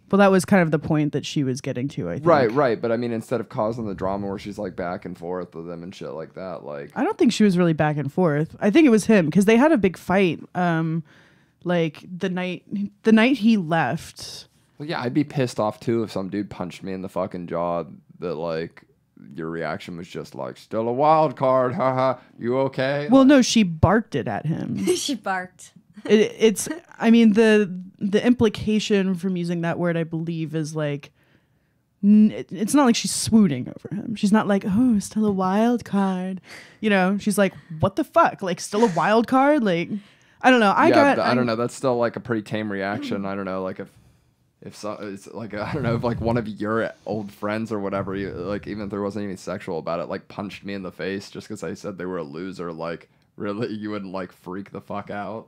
Speaker 2: well, that was kind of the point that she was getting to, I think.
Speaker 1: Right. But I mean, instead of causing the drama where she's like back and forth with them and shit like that, like.
Speaker 2: I don't think she was really back and forth. I think it was him because they had a big fight. Like the night he left.
Speaker 1: Well, yeah, I'd be pissed off too if some dude punched me in the fucking jaw. That like your reaction was just like, still a wild card, haha. You okay?
Speaker 2: Well, no, she barked it at him.
Speaker 4: She barked.
Speaker 2: It's. I mean, the the implication from using that word, I believe, is like, it's not like she's swooning over him. She's not like, oh, still a wild card. You know, she's like, what the fuck? Like, still a wild card? Like, I don't know. I don't
Speaker 1: know. That's still like a pretty tame reaction. I don't know. Like if so, it's like, I don't know, if like one of your old friends or whatever, you, like, even if there wasn't anything sexual about it, like punched me in the face just because I said they were a loser, like, really, you wouldn't like freak the fuck out?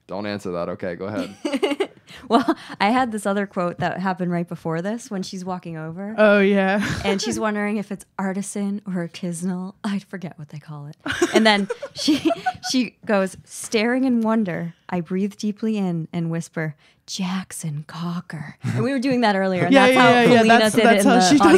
Speaker 1: Don't answer that. Okay, go ahead.
Speaker 4: Well, I had this other quote that happened right before this when she's walking over.
Speaker 2: Oh, yeah.
Speaker 4: And she's wondering if it's artisan or artisanal. I forget what they call it. And then she goes, staring in wonder, I breathe deeply in and whisper, Jackson Cocker. And we were doing that earlier. And that's how Faleena did it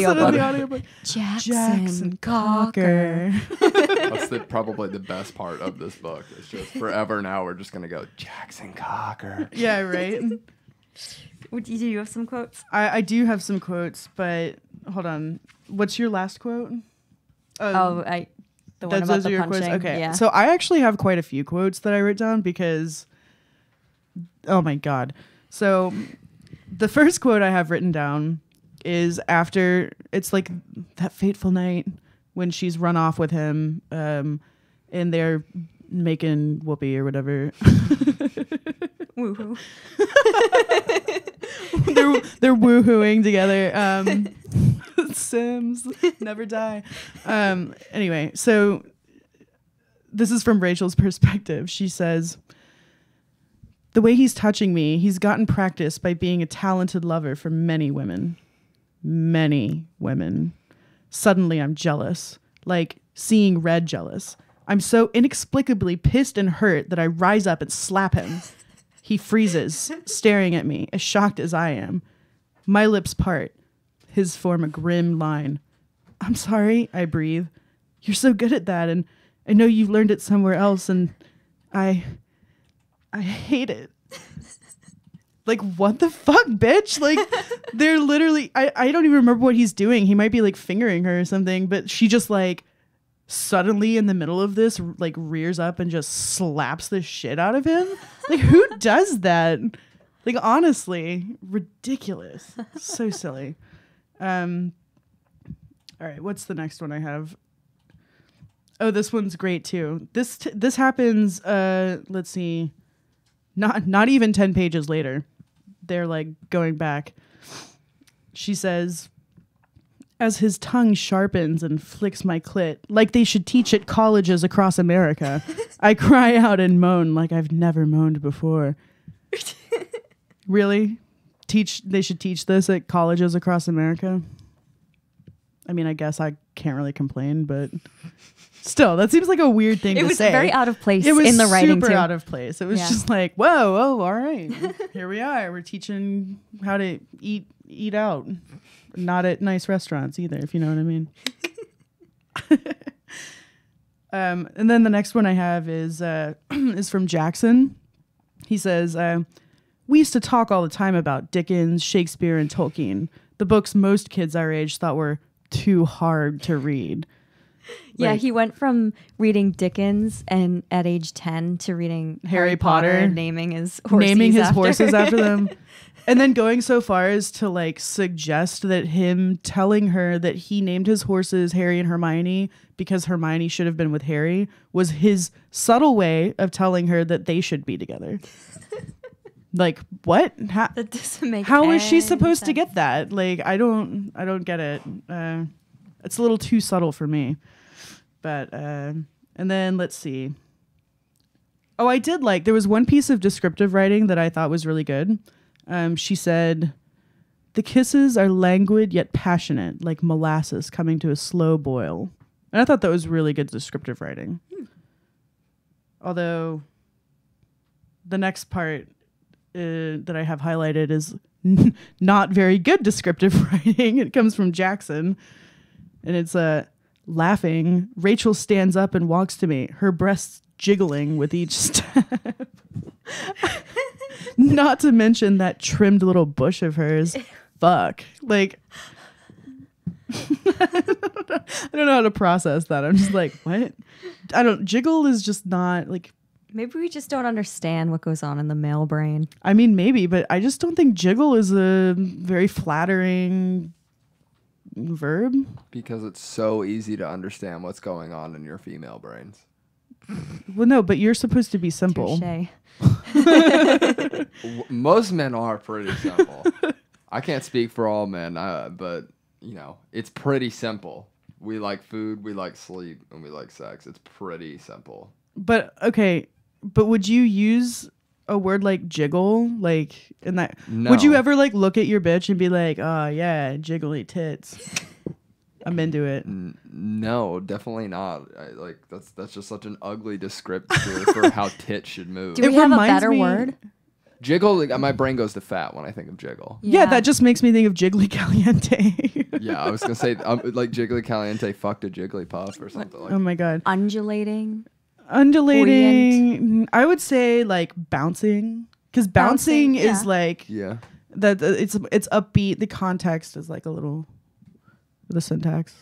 Speaker 4: in the audiobook. Jackson Cocker.
Speaker 1: That's probably the best part of this book. It's just forever now we're just going to go, Jackson Cocker.
Speaker 2: Yeah, right?
Speaker 4: Do you have some quotes?
Speaker 2: I do have some quotes, but hold on. What's your last quote?
Speaker 4: The one about the punching.
Speaker 2: Okay.
Speaker 4: Yeah.
Speaker 2: So I actually have quite a few quotes that I wrote down because, oh my God. So the first quote I have written down is after, it's like that fateful night when she's run off with him and they're making whoopee or whatever.
Speaker 4: Woohoo.
Speaker 2: they're woohooing together. Sims never die. Anyway, so this is from Rachel's perspective. She says, the way he's touching me, he's gotten practice by being a talented lover for many women. Many women. Suddenly I'm jealous, like seeing red jealous. I'm so inexplicably pissed and hurt that I rise up and slap him. He freezes, staring at me, as shocked as I am. My lips part. His form a grim line. I'm sorry, I breathe. You're so good at that, and I know you've learned it somewhere else, and I hate it. Like, what the fuck, bitch? Like, they're literally, I don't even remember what he's doing. He might be, like, fingering her or something, but she just, like, suddenly in the middle of this, like, rears up and just slaps the shit out of him. Like, who does that? Like, honestly, ridiculous. So silly. All right, what's the next one I have? Oh, this one's great too. This happens, let's see, not even 10 pages later. They're like going back. She says, as his tongue sharpens and flicks my clit, like they should teach at colleges across America, I cry out and moan like I've never moaned before. Really? They should teach this at colleges across America? I mean, I guess I can't really complain, but still, that seems like a weird thing to say.
Speaker 4: It was very out of place
Speaker 2: in the
Speaker 4: writing,
Speaker 2: super
Speaker 4: too.
Speaker 2: Out of place. It was just like, whoa, oh, all right. Here we are. We're teaching how to eat out. Not at nice restaurants either, if you know what I mean. And then the next one I have is from Jackson. He says, we used to talk all the time about Dickens, Shakespeare, and Tolkien, the books most kids our age thought were too hard to read.
Speaker 4: Yeah,
Speaker 2: Like,
Speaker 4: he went from reading Dickens and at age 10 to reading
Speaker 2: Harry Potter
Speaker 4: and naming his horses
Speaker 2: after them. And then going so far as to like suggest that him telling her that he named his horses Harry and Hermione because Hermione should have been with Harry was his subtle way of telling her that they should be together. Like, what?
Speaker 4: That doesn't make
Speaker 2: How is she
Speaker 4: any
Speaker 2: supposed to
Speaker 4: sense.
Speaker 2: get that? Like, I don't get it. It's a little too subtle for me. But and then let's see. Oh, I did like, there was one piece of descriptive writing that I thought was really good. She said, the kisses are languid yet passionate, like molasses coming to a slow boil. And I thought that was really good descriptive writing. Although the next part that I have highlighted is not very good descriptive writing. It comes from Jackson. And it's laughing. Rachel stands up and walks to me, her breasts jiggling with each step. Not to mention that trimmed little bush of hers. Fuck. Like, I don't know how to process that. I'm just like, what? Jiggle is just not like,
Speaker 4: Maybe we just don't understand what goes on in the male brain.
Speaker 2: I mean, maybe, but I just don't think jiggle is a very flattering verb.
Speaker 1: Because it's so easy to understand what's going on in your female brains.
Speaker 2: Well, no, but you're supposed to be simple.
Speaker 4: Touche.
Speaker 1: Most men are pretty simple. I can't speak for all men, but you know, it's pretty simple. We like food, we like sleep, and we like sex. It's pretty simple.
Speaker 2: But okay, but would you use a word like jiggle, like in that?
Speaker 1: No.
Speaker 2: Would you ever like look at your bitch and be like, "Oh yeah, jiggly tits"? I'm into it.
Speaker 1: No, definitely not. That's just such an ugly descriptor for how tits should move.
Speaker 4: Do we have a better word?
Speaker 1: Jiggle, like, my brain goes to fat when I think of jiggle.
Speaker 2: Yeah, that just makes me think of jiggly caliente.
Speaker 1: Yeah, I was gonna say like jiggly caliente fucked a jigglypuff or something like.
Speaker 2: Oh my god.
Speaker 4: Undulating.
Speaker 2: I would say like bouncing, because bouncing is like that. It's upbeat. The context is like a little, the syntax,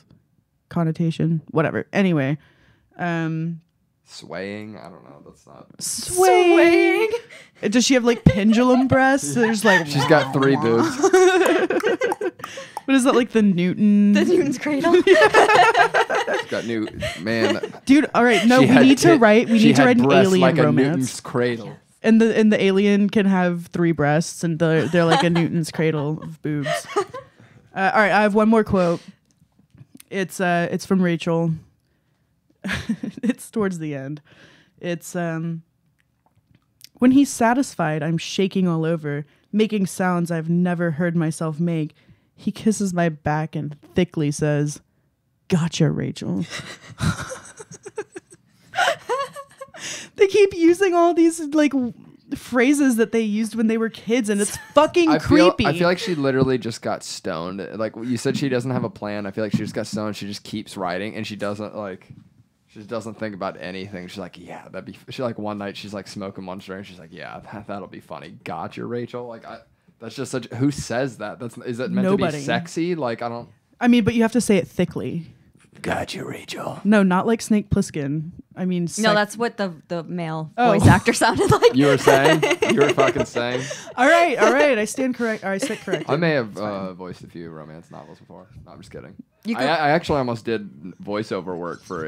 Speaker 2: connotation, whatever. Anyway,
Speaker 1: swaying. I don't know. That's not
Speaker 2: swaying. Does she have like pendulum breasts? There's like
Speaker 1: she's got 3 boobs.
Speaker 2: What is that, like the Newton?
Speaker 4: The Newton's cradle.
Speaker 1: She's got man.
Speaker 2: Dude, all right. No, we need to write an alien
Speaker 1: like
Speaker 2: romance.
Speaker 1: A Newton's cradle.
Speaker 2: And the alien can have 3 breasts, and they're like a Newton's cradle of boobs. All right, I have one more quote. It's from Rachel. It's towards the end. It's when he's satisfied, I'm shaking all over, making sounds I've never heard myself make. He kisses my back and thickly says, "Gotcha, Rachel." They keep using all these like phrases that they used when they were kids, and it's fucking creepy.
Speaker 1: I feel like she literally just got stoned. Like you said, she doesn't have a plan. I feel like she just got stoned. She just keeps writing, and she doesn't think about anything. She's like, yeah, she like one night she's like smoking one string. She's like, yeah, that'll be funny. Gotcha, Rachel. Like that's just such. Who says that? Is that meant to be sexy? Like I don't.
Speaker 2: I mean, but you have to say it thickly.
Speaker 1: Gotcha, Rachel.
Speaker 2: No, not like Snake Plissken. I mean,
Speaker 4: no, that's what the male voice actor sounded like.
Speaker 1: You were saying? You were fucking saying?
Speaker 2: All right. I stand correct. I sit correct.
Speaker 1: I may have voiced a few romance novels before. No, I'm just kidding. I actually almost did voiceover work for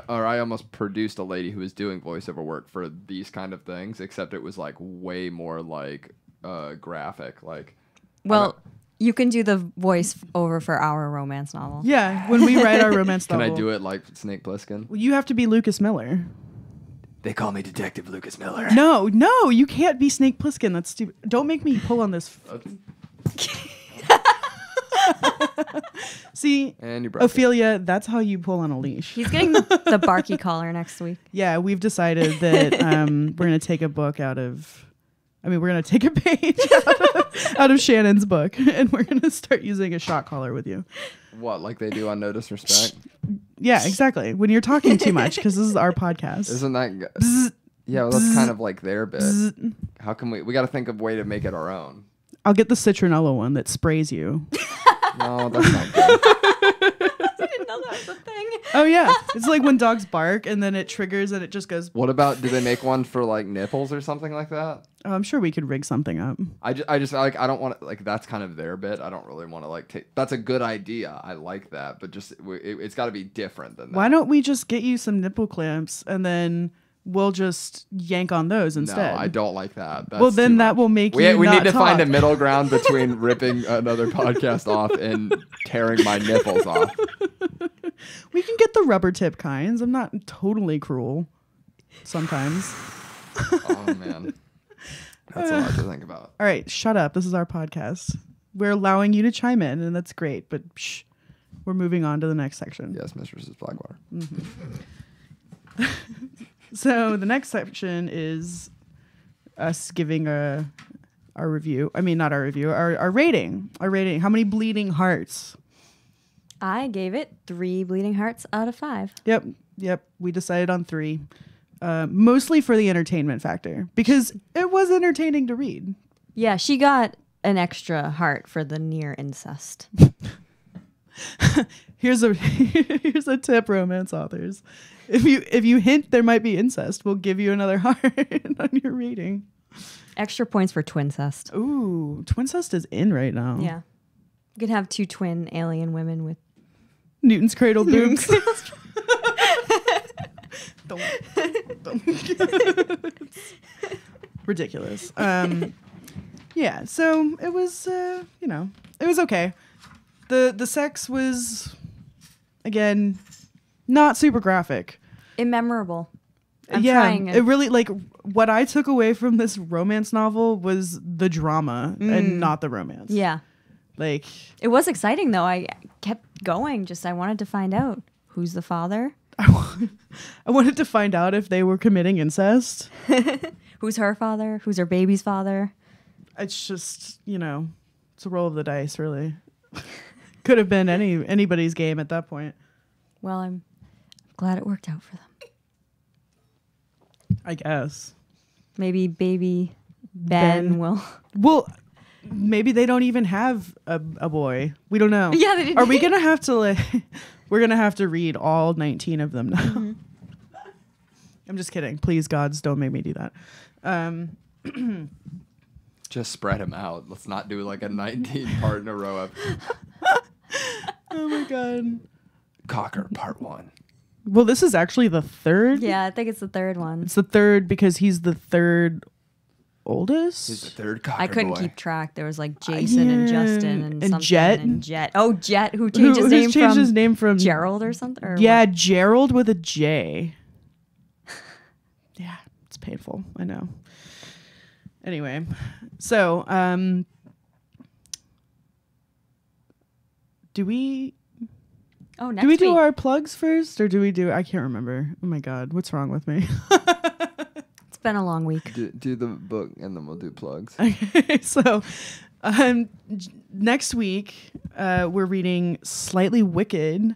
Speaker 1: I almost produced a lady who was doing voiceover work for these kind of things, except it was like way more like graphic. Like,
Speaker 4: well, you can do the voice over for our romance novel.
Speaker 2: Yeah, when we write our romance novel.
Speaker 1: Can I do it like Snake Plissken?
Speaker 2: Well, you have to be Lucas Miller.
Speaker 1: They call me Detective Lucas Miller.
Speaker 2: No, you can't be Snake Plissken. That's stupid. Don't make me pull on this. See,
Speaker 1: and you broke
Speaker 2: Ophelia, that's how you pull on a leash.
Speaker 4: He's getting the Barky collar next week.
Speaker 2: Yeah, we've decided that we're going to take a book we're going to take a page out of Shannon's book, and we're going to start using a shot collar with you.
Speaker 1: What, like they do on Notice Respect?
Speaker 2: Yeah, exactly. When you're talking too much, because this is our podcast.
Speaker 1: Isn't that... Yeah, well, that's kind of like their bit. How can we got to think of a way to make it our own.
Speaker 2: I'll get the citronella one that sprays you.
Speaker 1: No, that's not good.
Speaker 4: I didn't know that was a thing.
Speaker 2: Oh yeah, it's like when dogs bark and then it triggers and it just goes.
Speaker 1: What about? Do they make one for like nipples or something like that?
Speaker 2: Oh, I'm sure we could rig something up.
Speaker 1: I just like I don't want to, like that's kind of their bit. I don't really want to like take. That's a good idea. I like that, but just it's got to be different than that.
Speaker 2: Why don't we just get you some nipple clamps and then we'll just yank on those instead?
Speaker 1: No, I don't like that. That's
Speaker 2: well, then that will make
Speaker 1: we
Speaker 2: not
Speaker 1: need to
Speaker 2: talk.
Speaker 1: find a middle ground between ripping another podcast off and tearing my nipples off.
Speaker 2: We can get the rubber tip kinds. I'm not totally cruel sometimes.
Speaker 1: Oh, man. That's a lot to think about.
Speaker 2: All right, shut up. This is our podcast. We're allowing you to chime in, and that's great, but shh. We're moving on to the next section.
Speaker 1: Yes, Mrs. Blackwater.
Speaker 2: Mm-hmm. So the next section is us giving our review. I mean, not our review, our rating. Our rating. How many bleeding hearts?
Speaker 4: I gave it 3 bleeding hearts out of 5.
Speaker 2: Yep. We decided on 3. Mostly for the entertainment factor, because it was entertaining to read.
Speaker 4: Yeah, she got an extra heart for the near incest.
Speaker 2: Here's a tip, romance authors. If you hint there might be incest, we'll give you another heart on your rating.
Speaker 4: Extra points for twincest.
Speaker 2: Ooh, twincest is in right now.
Speaker 4: Yeah. You could have 2 twin alien women with
Speaker 2: Newton's cradle boobs. Ridiculous. Yeah, so it was it was okay. The sex was again not super graphic.
Speaker 4: immemorable. I'm
Speaker 2: yeah,
Speaker 4: trying
Speaker 2: it really like what I took away from this romance novel was the drama and not the romance.
Speaker 4: Yeah.
Speaker 2: Like
Speaker 4: It was exciting though. I kept going. I wanted to find out who's the father.
Speaker 2: I wanted to find out if they were committing incest.
Speaker 4: Who's her father? Who's her baby's father?
Speaker 2: It's just, it's a roll of the dice, really. Could have been anybody's game at that point.
Speaker 4: Well, I'm glad it worked out for them.
Speaker 2: I guess.
Speaker 4: Maybe baby Ben will.
Speaker 2: Well, maybe they don't even have a boy. We don't know.
Speaker 4: Yeah, they didn't.
Speaker 2: Are we gonna have to we're gonna have to read all 19 of them now? Mm-hmm. I'm just kidding. Please, gods, don't make me do that.
Speaker 1: Just spread them out. Let's not do like a 19 part in a row of
Speaker 2: Oh my god.
Speaker 1: Cocker Part 1.
Speaker 2: Well, this is actually the third.
Speaker 4: Yeah, I think it's the third one.
Speaker 2: It's the third because he's the third oldest.
Speaker 1: He's the third Cocker
Speaker 4: I couldn't
Speaker 1: boy.
Speaker 4: keep track. There was like Jason and Justin and something.
Speaker 2: Jet.
Speaker 4: And Jet. Oh, Jet, who changed his name from Gerald or something? Or
Speaker 2: yeah,
Speaker 4: what?
Speaker 2: Gerald with a J. Yeah, it's painful. I know. Anyway, so do we
Speaker 4: Next
Speaker 2: do we do
Speaker 4: week.
Speaker 2: our plugs first, or do we do? I can't remember. Oh my god, what's wrong with me?
Speaker 4: It's been a long week.
Speaker 1: Do the book and then we'll do plugs.
Speaker 2: Okay, so next week we're reading Slightly Wicked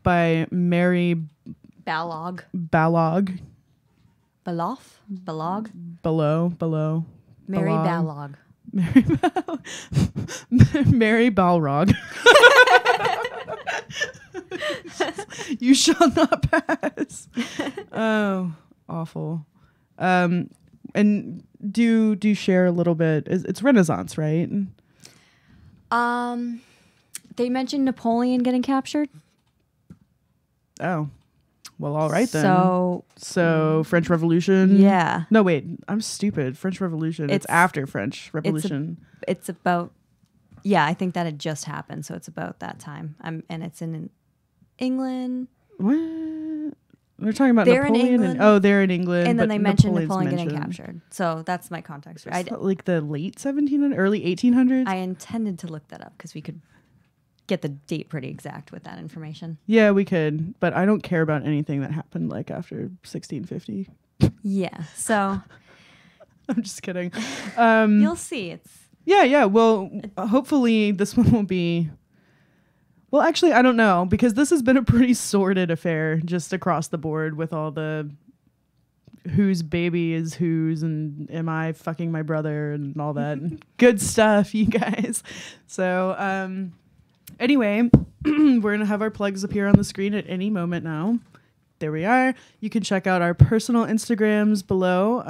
Speaker 2: by Mary
Speaker 4: Balog.
Speaker 2: Balog.
Speaker 4: Balog?
Speaker 2: Below.
Speaker 4: Mary
Speaker 2: Balog.
Speaker 4: Balog.
Speaker 2: Mary Balrog. You shall not pass. Oh, awful. And do share a little bit. It's Renaissance, right?
Speaker 4: They mentioned Napoleon getting captured.
Speaker 2: Oh, well, all right then.
Speaker 4: So
Speaker 2: French Revolution.
Speaker 4: yeah,
Speaker 2: No, wait, I'm stupid. French Revolution. It's after French Revolution.
Speaker 4: it's about. Yeah, I think that had just happened, so it's about that time. And it's in England.
Speaker 2: What? We're talking about
Speaker 4: They're in
Speaker 2: Napoleon.
Speaker 4: England.
Speaker 2: They're in England.
Speaker 4: And then
Speaker 2: but
Speaker 4: they mentioned
Speaker 2: Napoleon's
Speaker 4: Napoleon getting
Speaker 2: mentioned.
Speaker 4: captured. So that's my context.
Speaker 2: Like the late 1700s, early 1800s.
Speaker 4: I intended to look that up because we could get the date pretty exact with that information.
Speaker 2: Yeah, we could, but I don't care about anything that happened like after 1650.
Speaker 4: Yeah, so
Speaker 2: I'm just kidding.
Speaker 4: you'll see. It's
Speaker 2: Yeah. Well, hopefully this one will be. Well, actually, I don't know, because this has been a pretty sordid affair just across the board with all the whose baby is whose and am I fucking my brother and all that good stuff, you guys. So anyway, we're going to have our plugs appear on the screen at any moment now. There we are. You can check out our personal Instagrams below.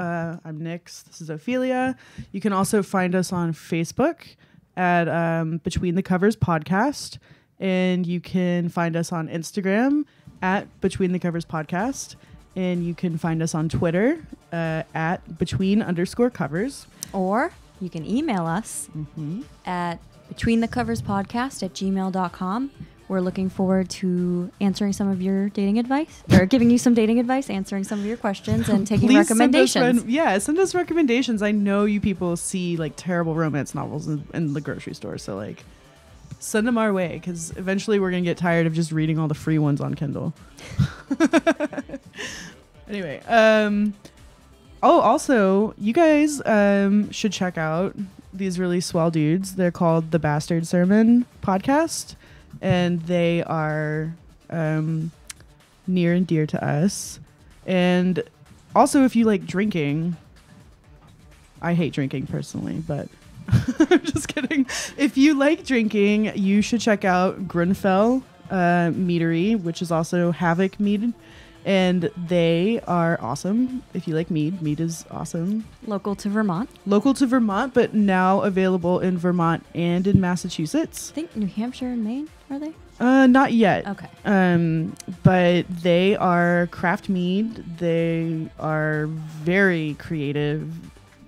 Speaker 2: I'm Nyx. This is Ophelia. You can also find us on Facebook at Between the Covers Podcast. And you can find us on Instagram at Between the Covers Podcast. And you can find us on Twitter at between_covers.
Speaker 4: or you can email us at betweenthecoverspodcast@gmail.com. We're looking forward to answering some of your dating advice, or giving you some dating advice, answering some of your questions, and taking recommendations.
Speaker 2: Send us recommendations. I know you people see like terrible romance novels in the grocery store, so like send them our way, because eventually we're gonna get tired of just reading all the free ones on Kindle. Anyway, also you guys should check out these really swell dudes. They're called the Bastard Sermon Podcast, and they are near and dear to us. And also, if you like drinking, I hate drinking personally, but I'm just kidding. If you like drinking, you should check out Grunfell Meadery, which is also Havoc Mead. And they are awesome. If you like mead is awesome.
Speaker 4: Local to Vermont.
Speaker 2: Local to Vermont, but now available in Vermont and in Massachusetts.
Speaker 4: I think New Hampshire and Maine, are they?
Speaker 2: Not yet.
Speaker 4: Okay.
Speaker 2: But they are craft mead. They are very creative.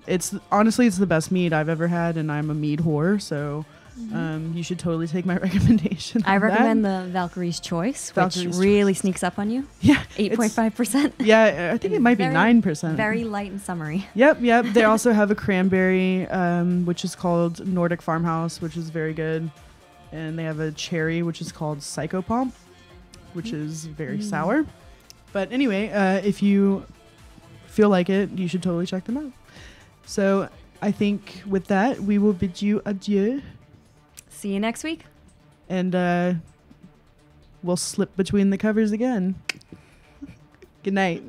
Speaker 2: It's honestly the best mead I've ever had, and I'm a mead whore, so you should totally take my recommendation.
Speaker 4: I
Speaker 2: on that.
Speaker 4: recommend the Valkyrie's Choice,
Speaker 2: Valkyrie's
Speaker 4: which really sneaks up on you.
Speaker 2: Yeah,
Speaker 4: 8.5%.
Speaker 2: Yeah, I think it might be 9%.
Speaker 4: Very light and summery.
Speaker 2: Yep. They also have a cranberry, which is called Nordic Farmhouse, which is very good. And they have a cherry, which is called Psychopomp, which is very sour. But anyway, if you feel like it, you should totally check them out. So I think with that, we will bid you adieu.
Speaker 4: See you next week.
Speaker 2: And we'll slip between the covers again. Good night.